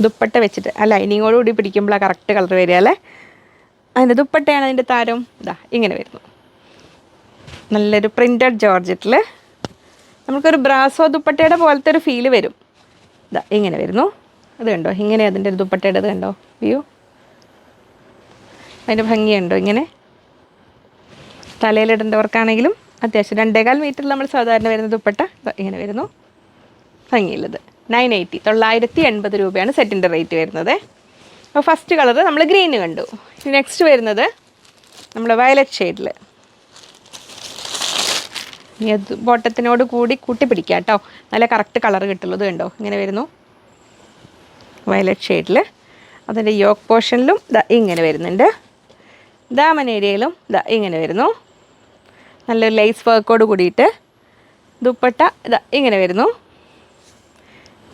ദുപ്പട്ട വെച്ചിട്ട് ആ ലൈനിങ്ങോടുകൂടി പിടിക്കുമ്പോഴാണ് കറക്റ്റ് കളർ വരിക അല്ലേ. അതിൻ്റെ ദുപ്പട്ടയാണ് അതിൻ്റെ താരം. ഇങ്ങനെ വരുന്നു. നല്ലൊരു പ്രിൻറ്റഡ് ജോർജറ്റിൽ നമുക്കൊരു ബ്രാസോ ദുപ്പട്ടയുടെ പോലത്തെ ഒരു ഫീല് വരും. ഇങ്ങനെ വരുന്നു. അത് കണ്ടോ, ഇങ്ങനെ അതിൻ്റെ ഒരു ദുപ്പട്ടയുടെ ഇത് കണ്ടോ വ്യൂ, അതിൻ്റെ ഭംഗിയുണ്ടോ. ഇങ്ങനെ തലയിലിടേണ്ടവർക്കാണെങ്കിലും അത്യാവശ്യം 2.25 മീറ്ററിൽ നമ്മൾ സാധാരണ വരുന്ന ദുപ്പട്ട ഇങ്ങനെ വരുന്നു. ഭംഗിയുള്ളത് 980 രൂപയാണ് സെറ്റിൻ്റെ റേറ്റ് വരുന്നത്. അപ്പോൾ ഫസ്റ്റ് കളർ നമ്മൾ ഗ്രീന് കണ്ടു. നെക്സ്റ്റ് വരുന്നത് നമ്മൾ വയലറ്റ് ഷെയ്ഡിൽ. ഇനി അത് ബോട്ടത്തിനോട് കൂടി കൂട്ടി പിടിക്കുക കേട്ടോ, നല്ല കറക്റ്റ് കളർ കിട്ടുള്ളൂ. ഇത് കണ്ടോ ഇങ്ങനെ വരുന്നു വയലറ്റ് ഷെയ്ഡിൽ. അതിൻ്റെ യോക്ക് പോർഷനിലും ഇങ്ങനെ വരുന്നുണ്ട്. ദാമൻ ഏരിയയിലും ഇങ്ങനെ വരുന്നു. നല്ലൊരു ലേസ് വർക്കോട് കൂടിയിട്ട് ദുപ്പട്ട ഇങ്ങനെ വരുന്നു.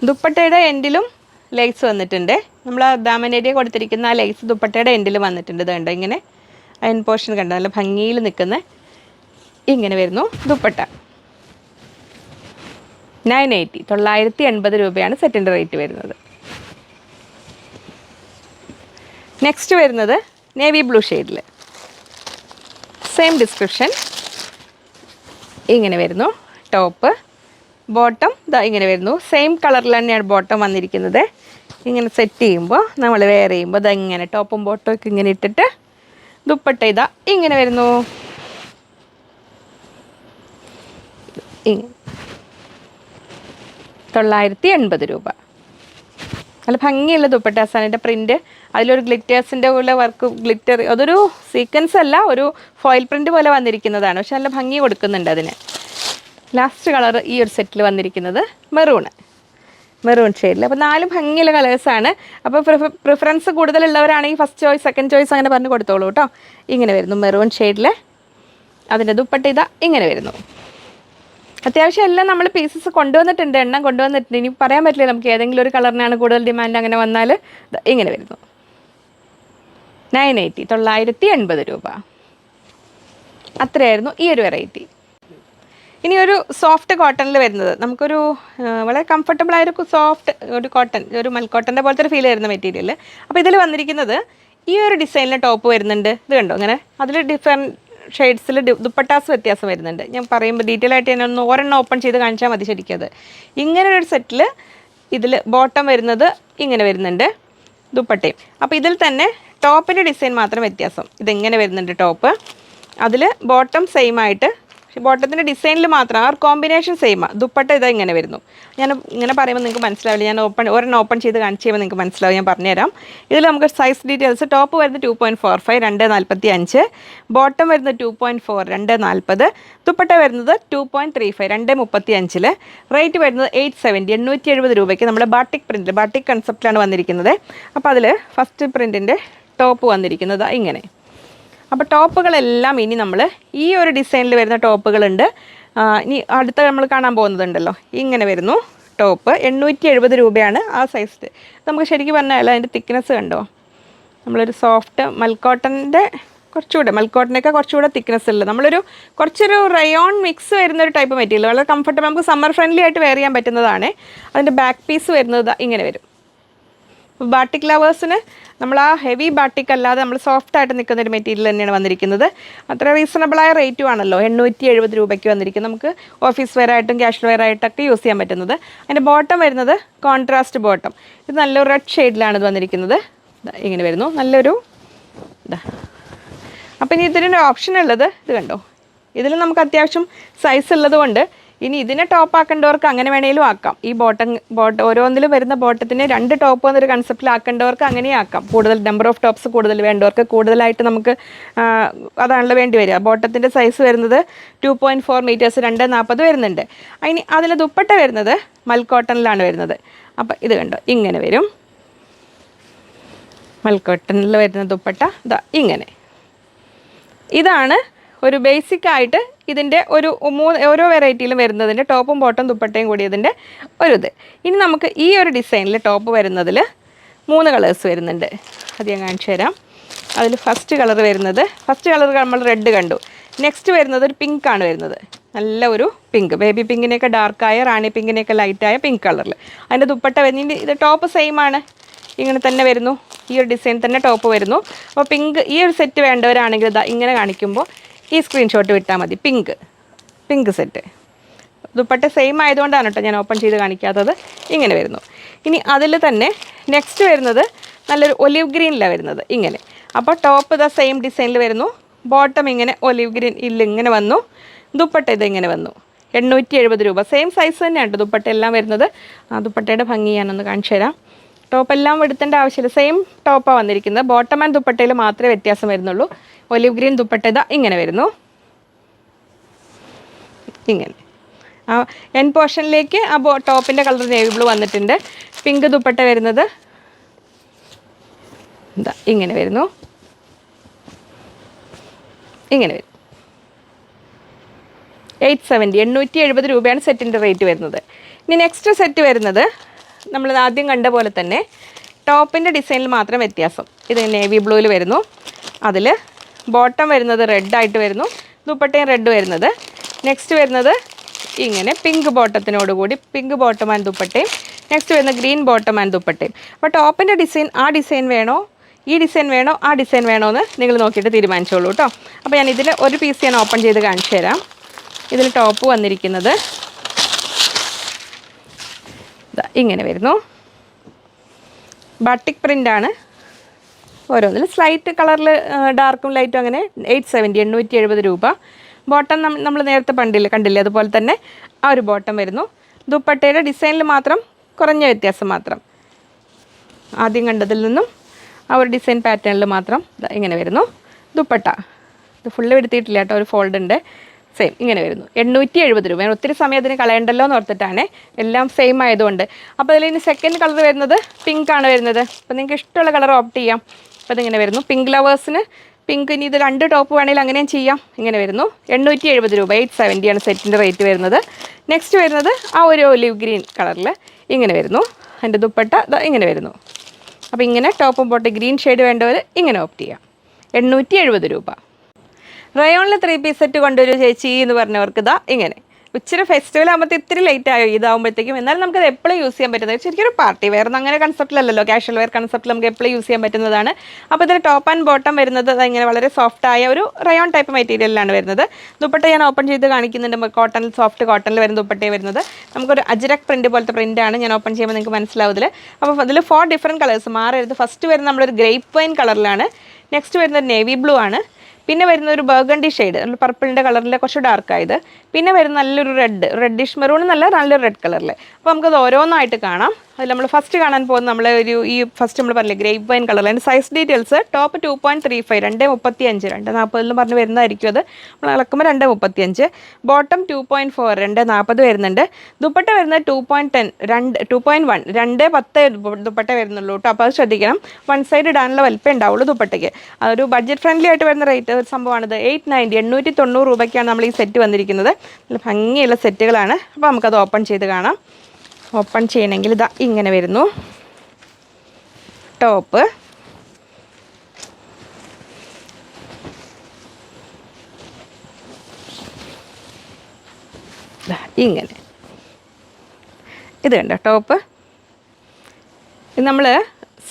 ദുപ്പട്ടയുടെ എൻഡിലും ലേസ് വന്നിട്ടുണ്ട്. നമ്മൾ ആ ദാമൻ ഏരിയ കൊടുത്തിരിക്കുന്ന ആ ലേസ് ദുപ്പട്ടയുടെ എൻഡിൽ വന്നിട്ടുണ്ട്. ഇത് കണ്ടോ ഇങ്ങനെ അയൺ പോർഷൻ കണ്ടോ, നല്ല ഭംഗിയിൽ നിൽക്കുന്ന ഇങ്ങനെ വരുന്നു ദുപ്പട്ട. 980 രൂപയാണ് സെറ്റിൻ്റെ റേറ്റ് വരുന്നത്. നെക്സ്റ്റ് വരുന്നത് നേവി ബ്ലൂ ഷെയ്ഡിൽ. Same description. ഇങ്ങനെ വരുന്നു ടോപ്പ്. ബോട്ടം ഇങ്ങനെ വരുന്നു. സെയിം കളറിൽ തന്നെയാണ് ബോട്ടം വന്നിരിക്കുന്നത്. ഇങ്ങനെ സെറ്റ് ചെയ്യുമ്പോൾ നമ്മൾ വെയർ ചെയ്യുമ്പോൾ ഇതെങ്ങനെ ടോപ്പും ബോട്ടമൊക്കെ ഇങ്ങനെ ഇട്ടിട്ട് ദുപ്പട്ട ഇതാ ഇങ്ങനെ വരുന്നു. 980 രൂപ. നല്ല ഭംഗിയുള്ള ദുപ്പട്ടാസാണ്. എൻ്റെ പ്രിൻറ്റ് അതിലൊരു ഗ്ലിറ്റേഴ്സിൻ്റെ പോലെ വർക്ക്, ഗ്ലിറ്റർ അതൊരു സീക്വൻസ് അല്ല, ഒരു ഫോയിൽ പ്രിൻ്റ് പോലെ വന്നിരിക്കുന്നതാണ്. പക്ഷെ നല്ല ഭംഗി കൊടുക്കുന്നുണ്ട് അതിന്. ലാസ്റ്റ് കളർ ഈ ഒരു സെറ്റിൽ വന്നിരിക്കുന്നത് മെറൂൺ ഷെയ്ഡിൽ. അപ്പോൾ 4 ഭംഗിയുള്ള കളേഴ്സാണ്. അപ്പോൾ പ്രിഫറൻസ് കൂടുതലുള്ളവരാണെങ്കിൽ ഫസ്റ്റ് ചോയ്സ് സെക്കൻഡ് ചോയ്സ് അങ്ങനെ പറഞ്ഞ് കൊടുത്തോളൂ കേട്ടോ. ഇങ്ങനെ വരുന്നു മെറൂൺ ഷെയ്ഡിൽ. അതിൻ്റെ ദുപ്പട്ട ഇതാ ഇങ്ങനെ വരുന്നു. അത്യാവശ്യം എല്ലാം നമ്മൾ പീസസ് കൊണ്ടുവന്നിട്ടുണ്ട്, എണ്ണം കൊണ്ടുവന്നിട്ടുണ്ട്. ഇനി പറയാൻ പറ്റില്ല, നമുക്ക് ഏതെങ്കിലും ഒരു കളറിനാണ് കൂടുതൽ ഡിമാൻഡ് അങ്ങനെ വന്നാൽ ഇങ്ങനെ വരുന്നു. 980 രൂപ. അത്രയായിരുന്നു ഈ ഒരു വെറൈറ്റി. ഇനി ഒരു സോഫ്റ്റ് കോട്ടണിൽ വരുന്നത്, നമുക്കൊരു വളരെ കംഫർട്ടബിൾ ആയൊരു സോഫ്റ്റ് ഒരു കോട്ടൺ, ഒരു മൽക്കോട്ടൻ്റെ പോലത്തെ ഒരു ഫീൽ വരുന്ന മെറ്റീരിയൽ. അപ്പോൾ ഇതിൽ വന്നിരിക്കുന്നത് ഈ ഒരു ഡിസൈനിലെ ടോപ്പ് വരുന്നുണ്ട്. ഇത് കണ്ടോ ഇങ്ങനെ, അതിൽ ഡിഫറെൻറ്റ് ഷെയ്ഡ്സിൽ ദുപ്പട്ടാസ് വ്യത്യാസം വരുന്നുണ്ട്. ഞാൻ പറയുമ്പോൾ ഡീറ്റെയിൽ ആയിട്ട് ഞാൻ ഒരെണ്ണം ഓപ്പൺ ചെയ്ത് കാണിച്ചാൽ മതി ശരിക്കും. അത് ഇങ്ങനെ ഒരു സെറ്റിൽ ഇതിൽ ബോട്ടം വരുന്നത് ഇങ്ങനെ വരുന്നുണ്ട്, ദുപ്പട്ടയും. അപ്പോൾ ഇതിൽ തന്നെ ടോപ്പിൻ്റെ ഡിസൈൻ മാത്രം വ്യത്യാസം. ഇതെങ്ങനെ വരുന്നുണ്ട് ടോപ്പ്, അതിൽ ബോട്ടം സെയിം ആയിട്ട്, ബോട്ടത്തിൻ്റെ ഡിസൈനിൽ മാത്രം ആ കോമ്പിനേഷൻ സെയിമാണ്. ദുപ്പട്ട ഇതാ ഇങ്ങനെ വരുന്നു. ഞാൻ ഇങ്ങനെ പറയുമ്പോൾ നിങ്ങൾക്ക് മനസ്സിലാവില്ല, ഞാൻ ഒരെണ്ണം ഓപ്പൺ ചെയ്ത് കാണിച്ച് ചെയ്യുമ്പോൾ നിങ്ങൾക്ക് മനസ്സിലാവും. ഞാൻ പറഞ്ഞുതരാം. ഇതിൽ നമുക്ക് സൈസ് ഡീറ്റെയിൽസ്, ടോപ്പ് വരുന്നത് 2.45 2.45, ബോട്ടം വരുന്നത് 2.4 2.40, ദുപ്പട്ട വരുന്നത് 2.35 2.35. റേറ്റ് വരുന്നത് 870 രൂപയ്ക്ക്. നമ്മുടെ ബാട്ടിക് പ്രിൻറ്റ്, ബാട്ടിക് കൺസെപ്റ്റിലാണ് വന്നിരിക്കുന്നത്. അപ്പോൾ അതിൽ ഫസ്റ്റ് പ്രിൻറ്റിൻ്റെ ടോപ്പ് വന്നിരിക്കുന്നത് ഇങ്ങനെ. അപ്പോൾ ടോപ്പുകളെല്ലാം ഇനി നമ്മൾ ഈ ഒരു ഡിസൈനിൽ വരുന്ന ടോപ്പുകളുണ്ട്. ഇനി അടുത്ത നമ്മൾ കാണാൻ പോകുന്നതുണ്ടല്ലോ, ഇങ്ങനെ വരുന്നു ടോപ്പ്. 870 രൂപയാണ് ആ സൈസ്. നമുക്ക് ശരിക്കും പറഞ്ഞാൽ അതിൻ്റെ തിക്നെസ് കണ്ടോ, നമ്മളൊരു സോഫ്റ്റ് മൽക്കോട്ടൻ്റെ മൽക്കോട്ടനൊക്കെ കുറച്ചുകൂടെ തിക്നെസ് ഉള്ളത്, നമ്മളൊരു കുറച്ചൊരു റയോൺ മിക്സ് വരുന്നൊരു ടൈപ്പ് മെറ്റീരിയൽ, വളരെ കംഫർട്ടബിൾ, നമുക്ക് സമ്മർ ഫ്രണ്ട്ലി ആയിട്ട് വെയർ ചെയ്യാൻ പറ്റുന്നതാണ്. അതിൻ്റെ ബാക്ക് പീസ് വരുന്നത് ഇങ്ങനെ വരും. ബാട്ടിക് ലവേഴ്സിന് നമ്മൾ ആ ഹെവി ബാട്ടിക് അല്ലാതെ നമ്മൾ സോഫ്റ്റ് ആയിട്ട് നിൽക്കുന്ന ഒരു മെറ്റീരിയൽ തന്നെയാണ് വന്നിരിക്കുന്നത്. അത്ര റീസണബിളായ റേറ്റും ആണല്ലോ 870 രൂപയ്ക്ക് വന്നിരിക്കുന്നത്. നമുക്ക് ഓഫീസ് വെയർ ആയിട്ടും ക്യാഷ്വൽ വെയർ ആയിട്ടൊക്കെ യൂസ് ചെയ്യാൻ പറ്റുന്നത്. അതിൻ്റെ ബോട്ടം വരുന്നത് കോൺട്രാസ്റ്റ് ബോട്ടം. ഇത് നല്ലൊരു റെഡ് ഷെയ്ഡിലാണ് ഇത് വന്നിരിക്കുന്നത്. ഇങ്ങനെ വരുന്നു, നല്ലൊരു ഇതാ. അപ്പോൾ ഇനി ഇതിൻ്റെ ഓപ്ഷൻ ഉള്ളത് ഇത് കണ്ടോ, ഇതിൽ നമുക്ക് അത്യാവശ്യം സൈസ് ഉള്ളത് കൊണ്ട് ഇനി ഇതിനെ ടോപ്പ് ആക്കേണ്ടവർക്ക് അങ്ങനെ വേണേലും ആക്കാം. ഈ ബോട്ടം ഓരോന്നിലും വരുന്ന ബോട്ടത്തിന് 2 ടോപ്പ് എന്നൊരു കൺസെപ്റ്റിൽ ആക്കേണ്ടവർക്ക് അങ്ങനെ ആക്കാം. കൂടുതൽ നമ്പർ ഓഫ് ടോപ്സ് കൂടുതൽ വേണ്ടവർക്ക് കൂടുതലായിട്ട് നമുക്ക് അതാണല്ലോ വേണ്ടി വരിക. ബോട്ടത്തിൻ്റെ സൈസ് വരുന്നത് 2.4 മീറ്റേഴ്സ് 2.40 വരുന്നുണ്ട്. അതിന് അതിൽ ദുപ്പട്ട വരുന്നത് മൽക്കോട്ടണിലാണ് വരുന്നത്. അപ്പോൾ ഇത് കണ്ടോ ഇങ്ങനെ വരും, മൽക്കോട്ടണിൽ വരുന്ന ദുപ്പട്ട ഇതാ ഇങ്ങനെ. ഇതാണ് ഒരു ബേസിക്കായിട്ട് ഇതിൻ്റെ ഓരോ വെറൈറ്റിയിലും വരുന്നതിൻ്റെ ടോപ്പും ബോട്ടം ദുപ്പട്ടയും കൂടിയതിൻ്റെ ഒരു ഇത്. ഇനി നമുക്ക് ഈ ഒരു ഡിസൈനിൽ ടോപ്പ് വരുന്നതിൽ 3 കളേഴ്സ് വരുന്നുണ്ട്. അത് ഞാൻ കാണിച്ചു തരാം. അതിൽ ഫസ്റ്റ് കളർ നമ്മൾ റെഡ് കണ്ടു. നെക്സ്റ്റ് വരുന്നത് ഒരു പിങ്ക് ആണ് വരുന്നത്, നല്ല ഒരു പിങ്ക്, ബേബി പിങ്കിനെയൊക്കെ ഡാർക്കായ, റാണി പിങ്കിനെയൊക്കെ ലൈറ്റായ പിങ്ക് കളറിൽ. അതിൻ്റെ ദുപ്പട്ട വരുന്നത് ഇത് ടോപ്പ് സെയിം ആണ്, ഇങ്ങനെ തന്നെ വരുന്നു. ഈ ഒരു ഡിസൈൻ തന്നെ ടോപ്പ് വരുന്നു. അപ്പോൾ ഈ ഒരു സെറ്റ് വേണ്ടവരാണെങ്കിൽ ഇതാ ഇങ്ങനെ കാണിക്കുമ്പോൾ ഈ സ്ക്രീൻഷോട്ട് വിട്ടാൽ മതി. പിങ്ക് സെറ്റ് ദുപ്പട്ട സെയിം ആയതുകൊണ്ടാണ് കേട്ടോ ഞാൻ ഓപ്പൺ ചെയ്ത് കാണിക്കാത്തത്. ഇങ്ങനെ വരുന്നു. ഇനി അതിൽ തന്നെ നെക്സ്റ്റ് വരുന്നത് നല്ലൊരു ഒലിവ് ഗ്രീനിലാണ് വരുന്നത് ഇങ്ങനെ. അപ്പോൾ ടോപ്പ് ഇതാ സെയിം ഡിസൈനിൽ വരുന്നു, ബോട്ടം ഇങ്ങനെ ഒലിവ് ഗ്രീൻ ഇങ്ങനെ വന്നു, ദുപ്പട്ട ഇതിങ്ങനെ വന്നു. 870 രൂപ. സെയിം സൈസ് തന്നെയാണ് ദുപ്പട്ട എല്ലാം വരുന്നത്. ആ ദുപ്പട്ടയുടെ ഭംഗി ഞാനൊന്ന് കാണിച്ചു തരാം. ടോപ്പെല്ലാം എടുത്തേണ്ട ആവശ്യമില്ല, സെയിം ടോപ്പാണ് വന്നിരിക്കുന്നത്. ബോട്ടം ആൻഡ് ദുപ്പട്ടയിൽ മാത്രമേ വ്യത്യാസം വരുന്നുള്ളൂ. ഒലിവ് ഗ്രീൻ ദുപ്പട്ട ഇതാ ഇങ്ങനെ വരുന്നു, ഇങ്ങനെ. ആ എൻ പോർഷനിലേക്ക് ആ ടോപ്പിൻ്റെ കളർ നേവി ബ്ലൂ വന്നിട്ടുണ്ട്. പിങ്ക് ദുപ്പട്ട വരുന്നത് ഇതാ ഇങ്ങനെ വരുന്നു, ഇങ്ങനെ വരും. 870 രൂപയാണ് സെറ്റിൻ്റെ റേറ്റ് വരുന്നത്. ഇനി നെക്സ്റ്റ് സെറ്റ് വരുന്നത് നമ്മൾ ആദ്യം കണ്ട പോലെ തന്നെ ടോപ്പിൻ്റെ ഡിസൈനിൽ മാത്രം വ്യത്യാസം. ഇത് നേവി ബ്ലൂവിൽ വരുന്നു, അതിൽ ബോട്ടം വരുന്നത് റെഡായിട്ട് വരുന്നു, ദുപ്പട്ടയും റെഡ് വരുന്നത്. നെക്സ്റ്റ് വരുന്നത് ഇങ്ങനെ പിങ്ക് ബോട്ടത്തിനോടുകൂടി പിങ്ക് ബോട്ടം ആൻഡ് ദുപ്പട്ടയും. നെക്സ്റ്റ് വരുന്ന ഗ്രീൻ ബോട്ടം ആൻഡ് ദുപ്പട്ടയും. അപ്പോൾ ടോപ്പിൻ്റെ ഡിസൈൻ ആ ഡിസൈൻ വേണോ, ഈ ഡിസൈൻ വേണോ, ആ ഡിസൈൻ വേണോ എന്ന് നിങ്ങൾ നോക്കിയിട്ട് തീരുമാനിച്ചോളൂ കേട്ടോ. അപ്പോൾ ഞാൻ ഇതിൽ ഒരു പീസ് ഞാൻ ഓപ്പൺ ചെയ്ത് കാണിച്ചു തരാം. ഇതിൽ ടോപ്പ് വന്നിരിക്കുന്നത് ഇങ്ങനെ വരുന്നു. ബാട്ടിക് പ്രിൻ്റാണ്. ഓരോന്നിലും സ്ലൈറ്റ് കളറിൽ ഡാർക്കും ലൈറ്റും അങ്ങനെ 870 870 രൂപ. ബോട്ടം നമ്മൾ നേരത്തെ കണ്ടില്ലേ അതുപോലെ തന്നെ ആ ഒരു ബോട്ടം വരുന്നു. ദുപ്പട്ടയുടെ ഡിസൈനിൽ മാത്രം കുറഞ്ഞ വ്യത്യാസം മാത്രം. ആദ്യം കണ്ടതിൽ നിന്നും ആ ഒരു ഡിസൈൻ പാറ്റേണിൽ മാത്രം ഇങ്ങനെ വരുന്നു. ദുപ്പട്ട ഇത് ഫുള്ള് എടുത്തിട്ടില്ല കേട്ടോ, ഒരു ഫോൾഡ് ഉണ്ട്. സെയിം ഇങ്ങനെ വരുന്നു 870 രൂപ. ഒത്തിരി സമയം അതിന് കളയണ്ടല്ലോ എന്ന് ഓർത്തിട്ടാണ്, എല്ലാം സെയിം ആയതുകൊണ്ട്. അപ്പോൾ അതിൽ ഇനി സെക്കൻഡ് കളർ വരുന്നത് പിങ്ക് ആണ് വരുന്നത്. അപ്പോൾ നിങ്ങൾക്ക് ഇഷ്ടമുള്ള കളർ ഓപ്റ്റ് ചെയ്യാം. അപ്പോൾ ഇതിങ്ങനെ വരുന്നു. പിങ്ക് ലവേഴ്സിന് പിങ്ക്, ഇനി ഇത് 2 ടോപ്പ് വേണമെങ്കിൽ അങ്ങനെയും ചെയ്യാം. ഇങ്ങനെ വരുന്നു 870 രൂപ. 870 ആണ് സെറ്റിൻ്റെ റേറ്റ് വരുന്നത്. നെക്സ്റ്റ് വരുന്നത് ആ ഒരു ഒലിവ് ഗ്രീൻ കളറിൽ ഇങ്ങനെ വരുന്നു. അതിൻ്റെ ദുപ്പട്ട ഇങ്ങനെ വരുന്നു. അപ്പോൾ ഇങ്ങനെ ടോപ്പും ബോട്ടം ഗ്രീൻ ഷെയ്ഡ് വേണ്ടവർ ഇങ്ങനെ ഓപ്റ്റ് ചെയ്യാം. 870 രൂപ. റയോണിൽ 3 പീസ് സെറ്റ് കൊണ്ടുവരും ചേച്ചി എന്ന് പറഞ്ഞവർക്ക് ഇങ്ങനെ. ഇച്ചിരി ഫെസ്റ്റിവൽ ആകുമ്പോൾ ഇത്തിരി ലേറ്റ് ആയോ ഇതാകുമ്പോഴത്തേക്കും. എന്നാലും നമുക്കത് എപ്പോഴും യൂസ് ചെയ്യാൻ പറ്റുന്നത്. ശരിക്കും ഒരു പാർട്ടി വെയർ അങ്ങനെ കൺസെപ്റ്റിലല്ലോ, ക്യാഷ്വൽ വെയർ കൺസെപ്റ്റിൽ നമുക്ക് എപ്പോഴും യൂസ് ചെയ്യാൻ പറ്റുന്നതാണ്. അപ്പോൾ ഇതിൽ ടോപ്പ് ആൻഡ് ബോട്ടം വരുന്നത് ഇങ്ങനെ വളരെ സോഫ്റ്റ് ആയ ഒരു റയോൺ ടൈപ്പ് മെറ്റീരിയലിലാണ് വരുന്നത്. ദുപ്പട്ട ഞാൻ ഓപ്പൺ ചെയ്ത് കാണിക്കുന്നുണ്ട്. കോട്ടണിൽ, സോഫ്റ്റ് കോട്ടണിൽ വരുന്ന ദുപ്പട്ടയെ വരുന്നത്. നമുക്കൊരു അജ്രക് പ്രിന്റ് പോലത്തെ പ്രിൻ്റാണ്. ഞാൻ ഓപ്പൺ ചെയ്യുമ്പോൾ നിങ്ങൾക്ക് മനസ്സിലാവും ഇതിൽ. അപ്പോൾ അതിൽ 4 ഡിഫറെൻറ്റ് കളേഴ്സ് മാറരുത്. ഫസ്റ്റ് വരുന്നത് നമ്മളൊരു ഗ്രേപ്പ് വൈൻ കളറിലാണ്. നെക്സ്റ്റ് വരുന്നത് നേവി ബ്ലൂ ആണ്. പിന്നെ വരുന്ന ഒരു ബർഗണ്ടി ഷെയ്ഡ്, പർപ്പിളിൻ്റെ കളറിലെ കുറച്ച് ഡാർക്കായത്. പിന്നെ വരുന്ന നല്ലൊരു റെഡിഷ് മെറൂൺ നല്ലൊരു റെഡ് കളറിൽ. അപ്പോൾ നമുക്കത് ഓരോന്നായിട്ട് കാണാം. അതിൽ നമ്മൾ ഫസ്റ്റ് കാണാൻ പോകുന്നത് ഫസ്റ്റ് നമ്മൾ പറഞ്ഞില്ലേ ഗ്രേപ്പ് വൈൻ കളറിൽ. അതിൻ്റെ സൈസ് ഡീറ്റെയിൽസ് ടോപ്പ് 2.35 2.35 2.40 പറഞ്ഞ് വരുന്നതായിരിക്കും. അത് നമ്മൾ ഇളക്കുമ്പോൾ 2.35. ബോട്ടം 2.4 2.40 വരുന്നുണ്ട്. ദുപ്പട്ട വരുന്നത് 2.10 2.1 2.10 ദുപ്പട്ട വരുന്നുള്ളൂ കേട്ടോ. അപ്പോൾ അത് ശ്രദ്ധിക്കണം. വൺ സൈഡ് ഇടാനുള്ള വലിപ്പം ഉണ്ടാവുള്ളൂ ദുപ്പട്ടയ്ക്ക്. അതൊരു ബഡ്ജറ്റ് ഫ്രണ്ട്ലി ആയിട്ട് വരുന്ന റേറ്റ് സംഭവമാണിത്. 890 890 രൂപയ്ക്കാണ് നമ്മൾ ഈ സെറ്റ് വന്നിരിക്കുന്നത്. നല്ല ഭംഗിയുള്ള സെറ്റുകളാണ്. അപ്പോൾ നമുക്കത് ഓപ്പൺ ചെയ്ത് കാണാം. ഓപ്പൺ ചെയ്യണമെങ്കിൽ ഇങ്ങനെ വരുന്നു. ടോപ്പ് ഇങ്ങനെ, ഇത് കണ്ടോ ടോപ്പ്. ഇത് നമ്മൾ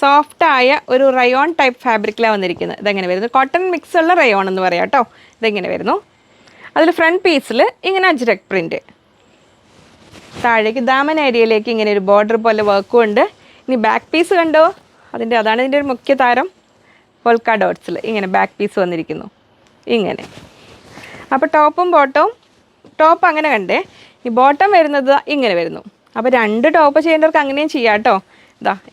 സോഫ്റ്റായ ഒരു റയോൺ ടൈപ്പ് ഫാബ്രിക്കിലാണ് വന്നിരിക്കുന്നത്. ഇതെങ്ങനെ വരുന്നു, കോട്ടൺ മിക്സ് ഉള്ള റയോൺ എന്ന് പറയാം കേട്ടോ. ഇതെങ്ങനെ വരുന്നു. അതിൽ ഫ്രണ്ട് പീസിൽ ഇങ്ങനെ അജ്രക് പ്രിൻറ്റ്, താഴേക്ക് ദാമൻ ഏരിയയിലേക്ക് ഇങ്ങനെ ഒരു ബോർഡർ പോലെ വർക്കും ഉണ്ട്. ഇനി ബാക്ക് പീസ് കണ്ടോ, അതാണ് ഇതിൻ്റെ ഒരു മുഖ്യ താരം. പോൾക്ക ഡോട്ട്സിൽ ഇങ്ങനെ ബാക്ക് പീസ് വന്നിരിക്കുന്നു ഇങ്ങനെ. അപ്പോൾ ടോപ്പും ബോട്ടവും, ടോപ്പ് അങ്ങനെ കണ്ടേ. ഈ ബോട്ടം വരുന്നത് ഇങ്ങനെ വരുന്നു. അപ്പോൾ 2 ടോപ്പ് ചെയ്യേണ്ടവർക്ക് അങ്ങനെയും ചെയ്യാം കേട്ടോ.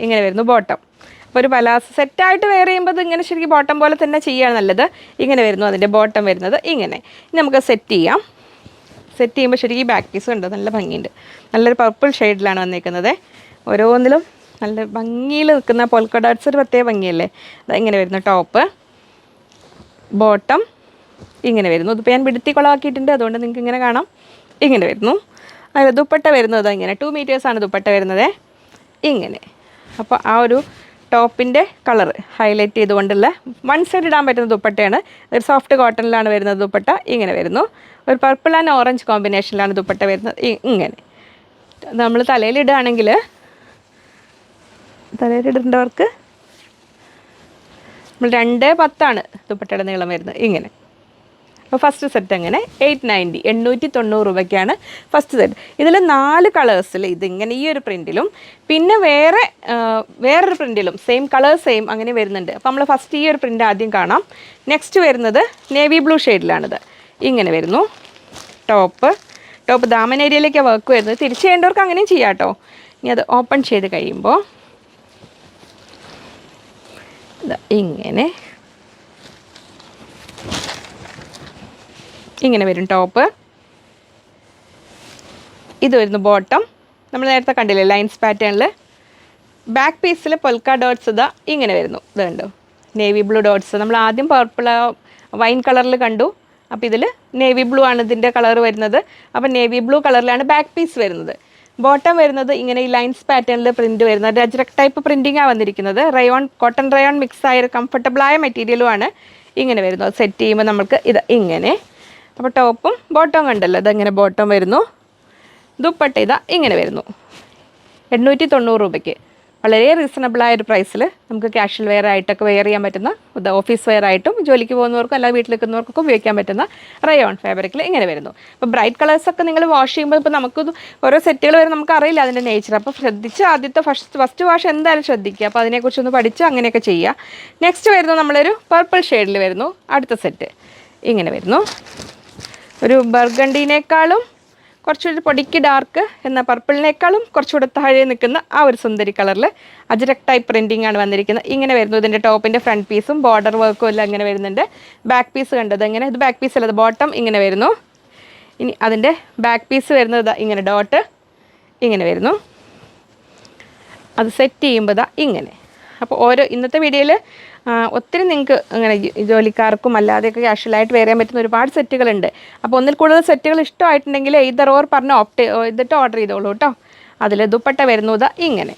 ഇങ്ങനെ വരുന്നു ബോട്ടം. അപ്പോൾ ഒരു പലാസോ സെറ്റായിട്ട് വെയർ ചെയ്യുമ്പോൾ ഇത് ഇങ്ങനെ ശരിക്കും ബോട്ടം പോലെ തന്നെ ചെയ്യുകയാണ് നല്ലത്. ഇങ്ങനെ വരുന്നു അതിൻ്റെ ബോട്ടം വരുന്നത് ഇങ്ങനെ. ഇനി നമുക്ക് സെറ്റ് ചെയ്യാം. സെറ്റ് ചെയ്യുമ്പോൾ ശരിക്കും ബാക്ക് പീസ് ഉണ്ട്, നല്ല ഭംഗിയുണ്ട്. നല്ലൊരു പർപ്പിൾ ഷെയ്ഡിലാണ് വന്നിരിക്കുന്നത്. ഓരോന്നിലും നല്ല ഭംഗിയിൽ നിൽക്കുന്ന പോൾക്ക ഡോട്ട്സ് ഒരു പ്രത്യേക ഭംഗിയല്ലേ. ഇങ്ങനെ വരുന്നു ടോപ്പ്. ബോട്ടം ഇങ്ങനെ വരുന്നു. ഇതിപ്പോൾ ഞാൻ പിടുത്തി കുളമാക്കിയിട്ടുണ്ട്, അതുകൊണ്ട് നിങ്ങൾക്ക് ഇങ്ങനെ കാണാം. ഇങ്ങനെ വരുന്നു. അതിൽ ദുപ്പട്ട വരുന്നത് ഇങ്ങനെ 2 മീറ്റേഴ്സാണ് ദുപ്പട്ട വരുന്നത് ഇങ്ങനെ. അപ്പോൾ ആ ഒരു ടോപ്പിൻ്റെ കളർ ഹൈലൈറ്റ് ചെയ്തുകൊണ്ടുള്ള വൺ സൈഡ് ഇടാൻ പറ്റുന്ന ദുപ്പട്ടയാണ്. ഒരു സോഫ്റ്റ് കോട്ടണിലാണ് വരുന്നത് ദുപ്പട്ട. ഇങ്ങനെ വരുന്നു. ഒരു പർപ്പിൾ ആൻഡ് ഓറഞ്ച് കോമ്പിനേഷനിലാണ് ദുപ്പട്ട വരുന്നത് ഇങ്ങനെ. നമ്മൾ തലയിലിടുകയാണെങ്കിൽ, തലയിലിടേണ്ടവർക്ക് നമ്മൾ 2.10 ദുപ്പട്ടയുടെ നീളം വരുന്നത് ഇങ്ങനെ. അപ്പോൾ ഫസ്റ്റ് സെറ്റ് അങ്ങനെ 890 890 രൂപയ്ക്കാണ് ഫസ്റ്റ് സെറ്റ്. ഇതിൽ 4 കളേഴ്സിൽ ഇതിങ്ങനെ ഈ ഒരു പ്രിൻറ്റിലും പിന്നെ വേറൊരു പ്രിൻറ്റിലും സെയിം കളർ സെയിം അങ്ങനെ വരുന്നുണ്ട്. അപ്പോൾ നമ്മൾ ഫസ്റ്റ് ഈ ഒരു പ്രിൻ്റ് ആദ്യം കാണാം. നെക്സ്റ്റ് വരുന്നത് നേവി ബ്ലൂ ഷെയ്ഡിലാണിത്. ഇങ്ങനെ വരുന്നു ടോപ്പ്. ദാമൻ ഏരിയയിലേക്ക് വർക്ക് വരുന്നത്. തിരിച്ച് ചെയ്യേണ്ടവർക്ക് അങ്ങനെയും ചെയ്യാം കേട്ടോ. ഇനി അത് ഓപ്പൺ ചെയ്ത് കഴിയുമ്പോൾ ഇങ്ങനെ വരും ടോപ്പ്. ഇത് വരുന്നു ബോട്ടം. നമ്മൾ നേരത്തെ കണ്ടില്ലേ ലൈൻസ് പാറ്റേണിൽ. ബാക്ക് പീസിൽ പൊൽക്ക ഡോട്ട്സ് ഇങ്ങനെ വരുന്നു. ഇത് കണ്ടോ നേവി ബ്ലൂ ഡോട്ട്സ്. നമ്മൾ ആദ്യം പർപ്പിൾ വൈൻ കളറിൽ കണ്ടു. അപ്പോൾ ഇതിൽ നേവി ബ്ലൂ ആണ് ഇതിൻ്റെ കളർ വരുന്നത്. അപ്പോൾ നേവി ബ്ലൂ കളറിലാണ് ബാക്ക് പീസ് വരുന്നത്. ബോട്ടം വരുന്നത് ഇങ്ങനെ ഈ ലൈൻസ് പാറ്റേണിൽ പ്രിൻറ്റ് വരുന്നത്. അജ്രക് ടൈപ്പ് പ്രിൻറ്റിങ്ങാണ് വന്നിരിക്കുന്നത്. കോട്ടൺ റയോൺ മിക്സ് ആയ ഒരു കംഫർട്ടബിളായ മെറ്റീരിയലുമാണ്. ഇങ്ങനെ വരുന്നു. അത് സെറ്റ് ചെയ്യുമ്പോൾ നമുക്ക് ഇങ്ങനെ. അപ്പോൾ ടോപ്പും ബോട്ടവും കണ്ടല്ലോ, ഇതങ്ങനെ ബോട്ടം വരുന്നു. ദുപ്പട്ട ഇങ്ങനെ വരുന്നു 890 രൂപയ്ക്ക്. വളരെ റീസണബിളായ ഒരു പ്രൈസിൽ നമുക്ക് കാഷ്വൽ വെയർ ആയിട്ടൊക്കെ വെയർ ചെയ്യാൻ പറ്റുന്ന, ഓഫീസ് വെയർ ആയിട്ടും ജോലിക്ക് പോകുന്നവർക്കും അല്ലാതെ വീട്ടിൽ നിൽക്കുന്നവർക്കൊക്കെ ഉപയോഗിക്കാൻ പറ്റുന്ന റയോൺ ഫാബ്രിക്കിൽ ഇങ്ങനെ വരുന്നു. അപ്പോൾ ബ്രൈറ്റ് കളേഴ്സൊക്കെ നിങ്ങൾ വാഷ് ചെയ്യുമ്പോൾ ഇപ്പോൾ നമുക്ക് ഓരോ സെറ്റുകൾ വരെ നമുക്ക് അറിയില്ല അതിൻ്റെ നേച്ചർ. അപ്പോൾ ശ്രദ്ധിച്ച് ആദ്യത്തെ ഫസ്റ്റ് വാഷ് എന്തായാലും ശ്രദ്ധിക്കുക. അപ്പോൾ അതിനെക്കുറിച്ചൊന്ന് പഠിച്ച് അങ്ങനെയൊക്കെ ചെയ്യുക. നെക്സ്റ്റ് വരുന്നു നമ്മളൊരു പർപ്പിൾ ഷെയ്ഡിൽ വരുന്നു അടുത്ത സെറ്റ്. ഇങ്ങനെ വരുന്നു. ഒരു ബർഗണ്ടിനേക്കാളും കുറച്ചൊരു പൊടിക്ക് ഡാർക്ക് എന്നാൽ പർപ്പിളിനേക്കാളും കുറച്ചുകൂടെ താഴെ നിൽക്കുന്ന ആ ഒരു സുന്ദരി കളറിൽ അജ്രക് ടൈപ്പ് പ്രിൻറ്റിംഗ് ആണ് വന്നിരിക്കുന്നത്. ഇങ്ങനെ വരുന്നു. ഇതിൻ്റെ ടോപ്പിൻ്റെ ഫ്രണ്ട് പീസും ബോർഡർ വർക്കും എല്ലാം ഇങ്ങനെ വരുന്നുണ്ട്. ബാക്ക് പീസ് കണ്ടത് എങ്ങനെ, ഇത് ബാക്ക് പീസ് അല്ല, ബോട്ടം ഇങ്ങനെ വരുന്നു. ഇനി അതിൻ്റെ ബാക്ക് പീസ് വരുന്നത് ഇങ്ങനെ ഡോട്ട് ഇങ്ങനെ വരുന്നു. അത് സെറ്റ് ചെയ്യുമ്പോൾ ഇങ്ങനെ. അപ്പോൾ ഓരോ ഇന്നത്തെ വീഡിയോയിൽ ഒത്തിരി നിങ്ങൾക്ക് അങ്ങനെ ജോലിക്കാർക്കും അല്ലാതെയൊക്കെ കാഷ്വലായിട്ട് വെയർ ചെയ്യാൻ പറ്റുന്ന ഒരുപാട് സെറ്റുകളുണ്ട്. അപ്പോൾ ഒന്നിൽ കൂടുതൽ സെറ്റുകൾ ഇഷ്ടമായിട്ടുണ്ടെങ്കിൽ either or പറഞ്ഞ് ചെയ്തിട്ട് ഓർഡർ ചെയ്തോളൂ കേട്ടോ. അതിൽ ദുപ്പട്ട വരുന്നത് ഇങ്ങനെ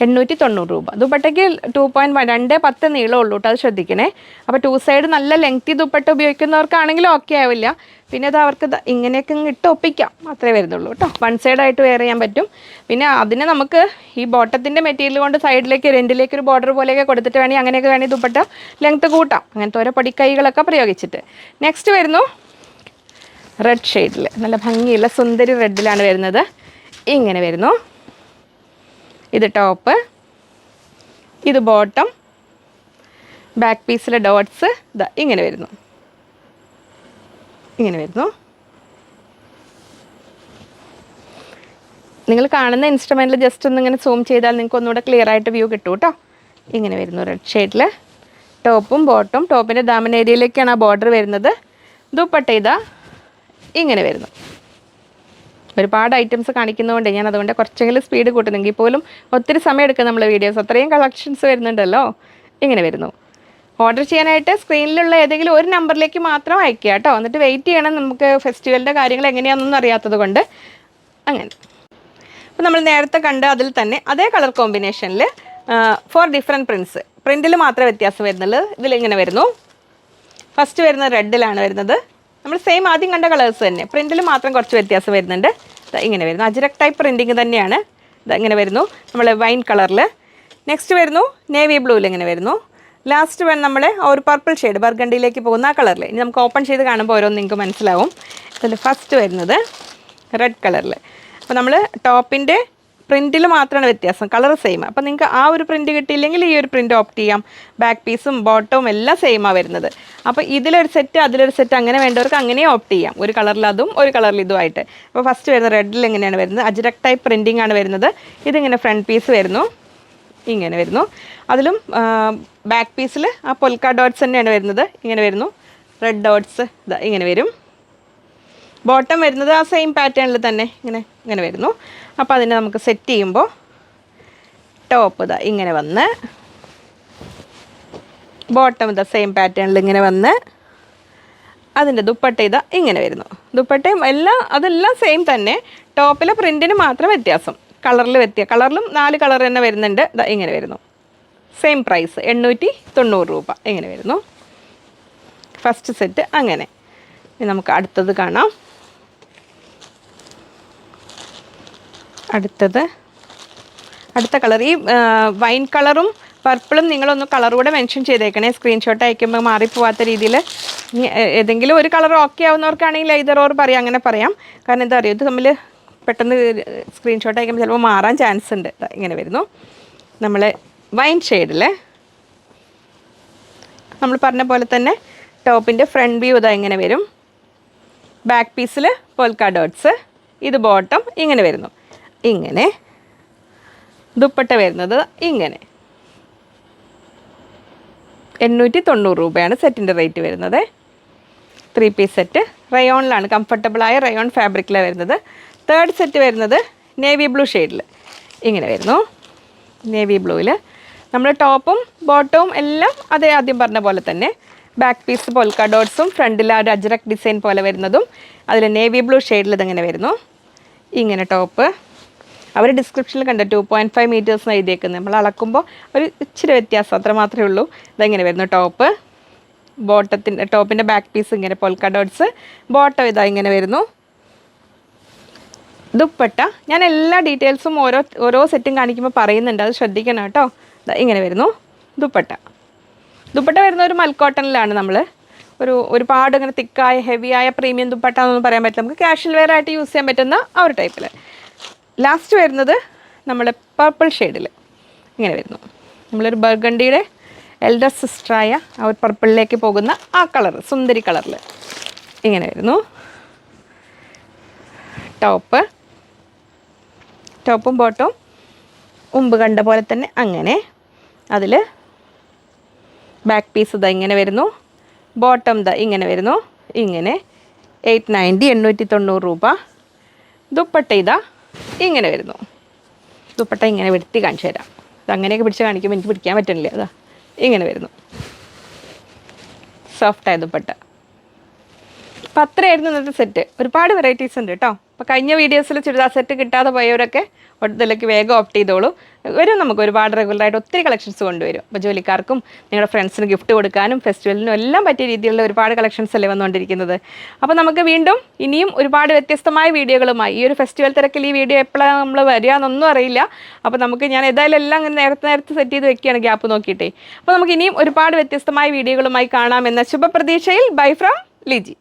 890 രൂപ. ദുപ്പട്ടയ്ക്ക് 2.10 നീളമുള്ളൂ കേട്ടോ, അത് ശ്രദ്ധിക്കണേ. അപ്പോൾ 2 സൈഡ് നല്ല ലെങ്തി ദുപ്പട്ട ഉപയോഗിക്കുന്നവർക്കാണെങ്കിൽ ഓക്കെ ആവില്ല. പിന്നെ അത് അവർക്ക് ഇങ്ങനെയൊക്കെ ഇട്ട് ഒപ്പിക്കാം, അത്രേ വരുന്നുള്ളൂ കേട്ടോ. 1 സൈഡായിട്ട് വെയർ ചെയ്യാൻ പറ്റും. പിന്നെ അതിന് നമുക്ക് ഈ ബോട്ടത്തിൻ്റെ മെറ്റീരിയൽ കൊണ്ട് സൈഡിലേക്ക് രണ്ടിലേക്ക് ഒരു ബോർഡർ പോലെയൊക്കെ കൊടുത്തിട്ട് വേണമെങ്കിൽ അങ്ങനെയൊക്കെ വേണമെങ്കിൽ ദുപ്പട്ട ലെങ്ത്ത് കൂട്ടാം. അങ്ങനത്തെ ഓരോ പൊടിക്കൈകളൊക്കെ പ്രയോഗിച്ചിട്ട്. നെക്സ്റ്റ് വരുന്നു റെഡ് ഷെയ്ഡിൽ, നല്ല ഭംഗിയുള്ള സുന്ദരി റെഡിലാണ് വരുന്നത്. ഇങ്ങനെ വരുന്നു. ഇത് ടോപ്പ്, ഇത് ബോട്ടം, ബാക്ക് പീസിലെ ഡോട്ട്സ് ഇങ്ങനെ വരുന്നു. ഇങ്ങനെ വരുന്നു. നിങ്ങൾ കാണുന്ന ഇൻസ്ട്രുമെൻറ്റിൽ ജസ്റ്റ് ഒന്നിങ്ങനെ സൂം ചെയ്താൽ നിങ്ങൾക്ക് ഒന്നുകൂടെ ക്ലിയർ ആയിട്ട് വ്യൂ കിട്ടും കേട്ടോ. ഇങ്ങനെ വരുന്നു റെഡ് ഷെയ്ഡിൽ ടോപ്പും ബോട്ടും. ടോപ്പിൻ്റെ ദാമൻ ഏരിയയിലേക്കാണ് ആ ബോർഡർ വരുന്നത്. ദുപ്പട്ട ഇങ്ങനെ വരുന്നു. ഒരുപാട് ഐറ്റംസ് കാണിക്കുന്നതുകൊണ്ട് ഞാൻ അതുകൊണ്ട് കുറച്ചെങ്കിലും സ്പീഡ് കൂട്ടുന്നെങ്കിൽ പോലും ഒത്തിരി സമയം എടുക്കും നമ്മൾ വീഡിയോസ്, അത്രയും കളക്ഷൻസ് വരുന്നുണ്ടല്ലോ. ഇങ്ങനെ വരുന്നു. ഓർഡർ ചെയ്യാനായിട്ട് സ്ക്രീനിലുള്ള ഏതെങ്കിലും ഒരു നമ്പറിലേക്ക് മാത്രം അയക്കുക കേട്ടോ. എന്നിട്ട് വെയിറ്റ് ചെയ്യണം, നമുക്ക് ഫെസ്റ്റിവലിൻ്റെ കാര്യങ്ങൾ എങ്ങനെയാണെന്നൊന്നും അറിയാത്തത് കൊണ്ട്. അങ്ങനെ അപ്പോൾ നമ്മൾ നേരത്തെ കണ്ട അതിൽ തന്നെ അതേ കളർ കോമ്പിനേഷനിൽ 4 ഡിഫറെൻറ്റ് പ്രിൻറ്റിൽ മാത്രമേ വ്യത്യാസം വരുന്നുള്ളൂ. ഇതിലിങ്ങനെ വരുന്നു. ഫസ്റ്റ് വരുന്നത് റെഡിലാണ് വരുന്നത്. നമ്മൾ സെയിം ആദ്യം കണ്ട കളേഴ്സ് തന്നെ, പ്രിൻറ്റിൽ മാത്രം കുറച്ച് വ്യത്യാസം വരുന്നുണ്ട്. ഇങ്ങനെ വരുന്നു. അജ്രക് ടൈപ്പ് പ്രിൻറ്റിങ് തന്നെയാണ്. ഇങ്ങനെ വരുന്നു നമ്മൾ വൈൻ കളറിൽ. നെക്സ്റ്റ് വരുന്നു നേവി ബ്ലൂവിൽ ഇങ്ങനെ വരുന്നു. ലാസ്റ്റ് വേണം നമ്മൾ ഒരു പർപ്പിൾ ഷെയ്ഡ് ബർഗണ്ടിയിലേക്ക് പോകുന്ന ആ കളറിൽ. ഇനി നമുക്ക് ഓപ്പൺ ചെയ്ത് കാണുമ്പോൾ ഓരോന്ന് നിങ്ങൾക്ക് മനസ്സിലാവും. അതിൽ ഫസ്റ്റ് വരുന്നത് റെഡ് കളറിൽ. അപ്പോൾ നമ്മൾ ടോപ്പിൻ്റെ പ്രിൻറ്റിൽ മാത്രമാണ് വ്യത്യാസം, കളർ സെയിം. അപ്പോൾ നിങ്ങൾക്ക് ആ ഒരു പ്രിൻറ്റ് കിട്ടിയില്ലെങ്കിൽ ഈ ഒരു പ്രിൻറ്റ് ഓപ്റ്റ് ചെയ്യാം. ബാക്ക് പീസും ബോട്ടവും എല്ലാം സെയിമാണ് വരുന്നത്. അപ്പോൾ ഇതിലൊരു സെറ്റ് അതിലൊരു സെറ്റ് അങ്ങനെ വേണ്ടവർക്ക് അങ്ങനെ ഓപ്റ്റ് ചെയ്യാം. ഒരു കളറിൽ അതും ഒരു കളറിൽ ഇതുമായിട്ട്. അപ്പോൾ ഫസ്റ്റ് വരുന്നത് റെഡിൽ എങ്ങനെയാണ് വരുന്നത്, അജ്രക് ടൈപ്പ് പ്രിൻറ്റിംഗ് ആണ് വരുന്നത്. ഇതിങ്ങനെ ഫ്രണ്ട് പീസ് വരുന്നു. ഇങ്ങനെ വരുന്നു. അതിലും ബാക്ക് പീസിൽ ആ പൊൽക്ക ഡോട്ട്സ് തന്നെയാണ് വരുന്നത്. ഇങ്ങനെ വരുന്നു. റെഡ് ഡോട്ട്സ് ഇങ്ങനെ വരും. ബോട്ടം വരുന്നത് ആ സെയിം പാറ്റേണിൽ തന്നെ ഇങ്ങനെ വരുന്നു. അപ്പോൾ അതിനെ നമുക്ക് സെറ്റ് ചെയ്യുമ്പോൾ ടോപ്പ് ഇങ്ങനെ വന്ന്, ബോട്ടം സെയിം പാറ്റേണിൽ ഇങ്ങനെ വന്ന്, അതിൻ്റെ ദുപ്പട്ട ഇങ്ങനെ വരുന്നു. ദുപ്പട്ടയും അതെല്ലാം സെയിം തന്നെ, ടോപ്പിലെ പ്രിൻറ്റിന് മാത്രം വ്യത്യാസം. കളറിലും 4 കളർ തന്നെ വരുന്നുണ്ട്. ഇങ്ങനെ വരുന്നു. സെയിം പ്രൈസ് 890 രൂപ. ഇങ്ങനെ വരുന്നു ഫസ്റ്റ് സെറ്റ്. അങ്ങനെ നമുക്ക് അടുത്തത് കാണാം. അടുത്ത കളർ ഈ വൈൻ കളറും പർപ്പിളും നിങ്ങളൊന്ന് കളർ കൂടെ മെൻഷൻ ചെയ്തേക്കണേ. സ്ക്രീൻഷോട്ട് അയക്കുമ്പോൾ മാറിപ്പോവാത്ത രീതിയിൽ. ഏതെങ്കിലും ഒരു കളർ ഓക്കെ ആവുന്നവർക്കാണെങ്കിൽ either or പറയാം, അങ്ങനെ പറയാം. കാരണം എന്താ പറയുക, ഇത് തമ്മിൽ പെട്ടെന്ന് സ്ക്രീൻഷോട്ട് അയക്കുമ്പോൾ ചിലപ്പോൾ മാറാൻ ചാൻസ് ഉണ്ട്. ഇങ്ങനെ വരുന്നു. നമ്മൾ വൈൻ ഷെയ്ഡിൽ നമ്മൾ പറഞ്ഞ പോലെ തന്നെ ടോപ്പിൻ്റെ ഫ്രണ്ട് വ്യൂ ഇങ്ങനെ വരും. ബാക്ക് പീസിൽ പോൽക്ക ഡോട്ട്സ്. ഇത് ബോട്ടം ഇങ്ങനെ വരുന്നു. ഇങ്ങനെ ദുപ്പട്ട വരുന്നത് ഇങ്ങനെ 890 രൂപയാണ് സെറ്റിൻ്റെ റേറ്റ് വരുന്നത്. 3 പീസ് സെറ്റ് റയോണിലാണ്, കംഫർട്ടബിളായ റയോൺ ഫാബ്രിക്കിലാണ് വരുന്നത്. തേർഡ് സെറ്റ് വരുന്നത് നേവി ബ്ലൂ ഷെയ്ഡിൽ ഇങ്ങനെ വരുന്നു. നേവി ബ്ലൂവിൽ നമ്മൾ ടോപ്പും ബോട്ടവും എല്ലാം അതേ ആദ്യം പറഞ്ഞ പോലെ തന്നെ. ബാക്ക് പീസ് പോൽക്ക ഡോട്ട്സും ഫ്രണ്ടിൽ ആ ഒരു അജ്രക് ഡിസൈൻ പോലെ വരുന്നതും. അതിൽ നേവി ബ്ലൂ ഷെയ്ഡിൽ ഇതിങ്ങനെ വരുന്നു. ഇങ്ങനെ ടോപ്പ് അവർ ഡിസ്ക്രിപ്ഷനിൽ കണ്ട 2.5 മീറ്റേഴ്സ് എഴുതിയേക്കുന്നത്. നമ്മൾ അളക്കുമ്പോൾ ഒരു ഇച്ചിരി വ്യത്യാസം, അത്ര മാത്രമേ ഉള്ളൂ. ഇതെങ്ങനെ വരുന്നു ടോപ്പ്. ടോപ്പിൻ്റെ ബാക്ക് പീസ് ഇങ്ങനെ പോൽക്ക ഡോട്ട്സ്. ബോട്ടം ഇങ്ങനെ വരുന്നു. ദുപ്പട്ട ഞാൻ എല്ലാ ഡീറ്റെയിൽസും ഓരോ സെറ്റും കാണിക്കുമ്പോൾ പറയുന്നുണ്ട്, അത് ശ്രദ്ധിക്കണം കേട്ടോ. ഇങ്ങനെ വരുന്നു ദുപ്പട്ട. ദുപ്പട്ട വരുന്ന ഒരു മൽക്കോട്ടണിലാണ്. നമ്മൾ ഒരുപാട് ഇങ്ങനെ തിക്കായ ഹെവിയായ പ്രീമിയം ദുപ്പട്ട എന്നൊന്നും പറയാൻ പറ്റില്ല, നമുക്ക് കാഷ്വൽ വെയർ ആയിട്ട് യൂസ് ചെയ്യാൻ പറ്റുന്ന ആ ഒരു ടൈപ്പിൽ. ലാസ്റ്റ് വരുന്നത് നമ്മൾ പർപ്പിൾ ഷെയ്ഡിൽ ഇങ്ങനെ വരുന്നു. നമ്മളൊരു ബർഗണ്ടിയുടെ എൽഡർ സിസ്റ്ററായ ആ ഒരു പർപ്പിളിലേക്ക് പോകുന്ന ആ കളർ, സുന്ദരി കളറിൽ ഇങ്ങനെ വരുന്നു. ടോപ്പും ബോട്ടവും മുമ്പ് കണ്ട പോലെ തന്നെ അങ്ങനെ. അതിൽ ബാക്ക് പീസ് ഇതാ ഇങ്ങനെ വരുന്നു, ബോട്ടം ഇതാ ഇങ്ങനെ വരുന്നു. ഇങ്ങനെ 890 രൂപ. ദുപ്പട്ട ഇതാ ഇങ്ങനെ വരുന്നു. ദുപ്പട്ട ഇങ്ങനെ വെട്ടി കാണിച്ചു തരാം. അങ്ങനെയൊക്കെ പിടിച്ച് കാണിക്കുമ്പോൾ എനിക്ക് പിടിക്കാൻ പറ്റുന്നില്ല. അതാ ഇങ്ങനെ വരുന്നു, സോഫ്റ്റായ ദുപ്പട്ട. അപ്പോൾ അത്രയായിരുന്നു ഇന്നത്തെ സെറ്റ്. ഒരുപാട് വെറൈറ്റീസ് ഉണ്ട് കേട്ടോ. അപ്പോൾ കഴിഞ്ഞ വീഡിയോസിൽ ചുരിദാർ സെറ്റ് കിട്ടാതെ പോയവരൊക്കെ ഇതിലേക്ക് വേഗം ഓപ്റ്റ് ചെയ്തോളൂ. നമുക്ക് ഒരുപാട് റെഗുലറായിട്ട് ഒത്തിരി കളക്ഷൻസ് കൊണ്ടുവരും. അപ്പോൾ ജോലിക്കാർക്കും നിങ്ങളുടെ ഫ്രണ്ട്സിന് ഗിഫ്റ്റ് കൊടുക്കാനും ഫെസ്റ്റിവലിനും എല്ലാം പറ്റിയ രീതിയിലുള്ള ഒരുപാട് കളക്ഷൻസ് അല്ലേ വന്നുകൊണ്ടിരിക്കുന്നത്. അപ്പോൾ നമുക്ക് വീണ്ടും ഇനിയും ഒരുപാട് വ്യത്യസ്തമായ വീഡിയോകളുമായി, ഈ ഒരു ഫെസ്റ്റിവൽ തിരക്കിൽ ഈ വീഡിയോ എപ്പോഴാണ് നമ്മൾ വരിക എന്നൊന്നും അറിയില്ല. അപ്പോൾ ഞാൻ ഏതായാലും എല്ലാം അങ്ങനെ നേരത്തെ സെറ്റ് ചെയ്ത് വെക്കുകയാണ്, ഗ്യാപ്പ് നോക്കിയിട്ടേ. അപ്പോൾ നമുക്ക് ഇനിയും ഒരുപാട് വ്യത്യസ്തമായ വീഡിയോകളുമായി കാണാമെന്ന ശുഭപ്രതീക്ഷയിൽ ബൈ ഫ്രം ലിജി.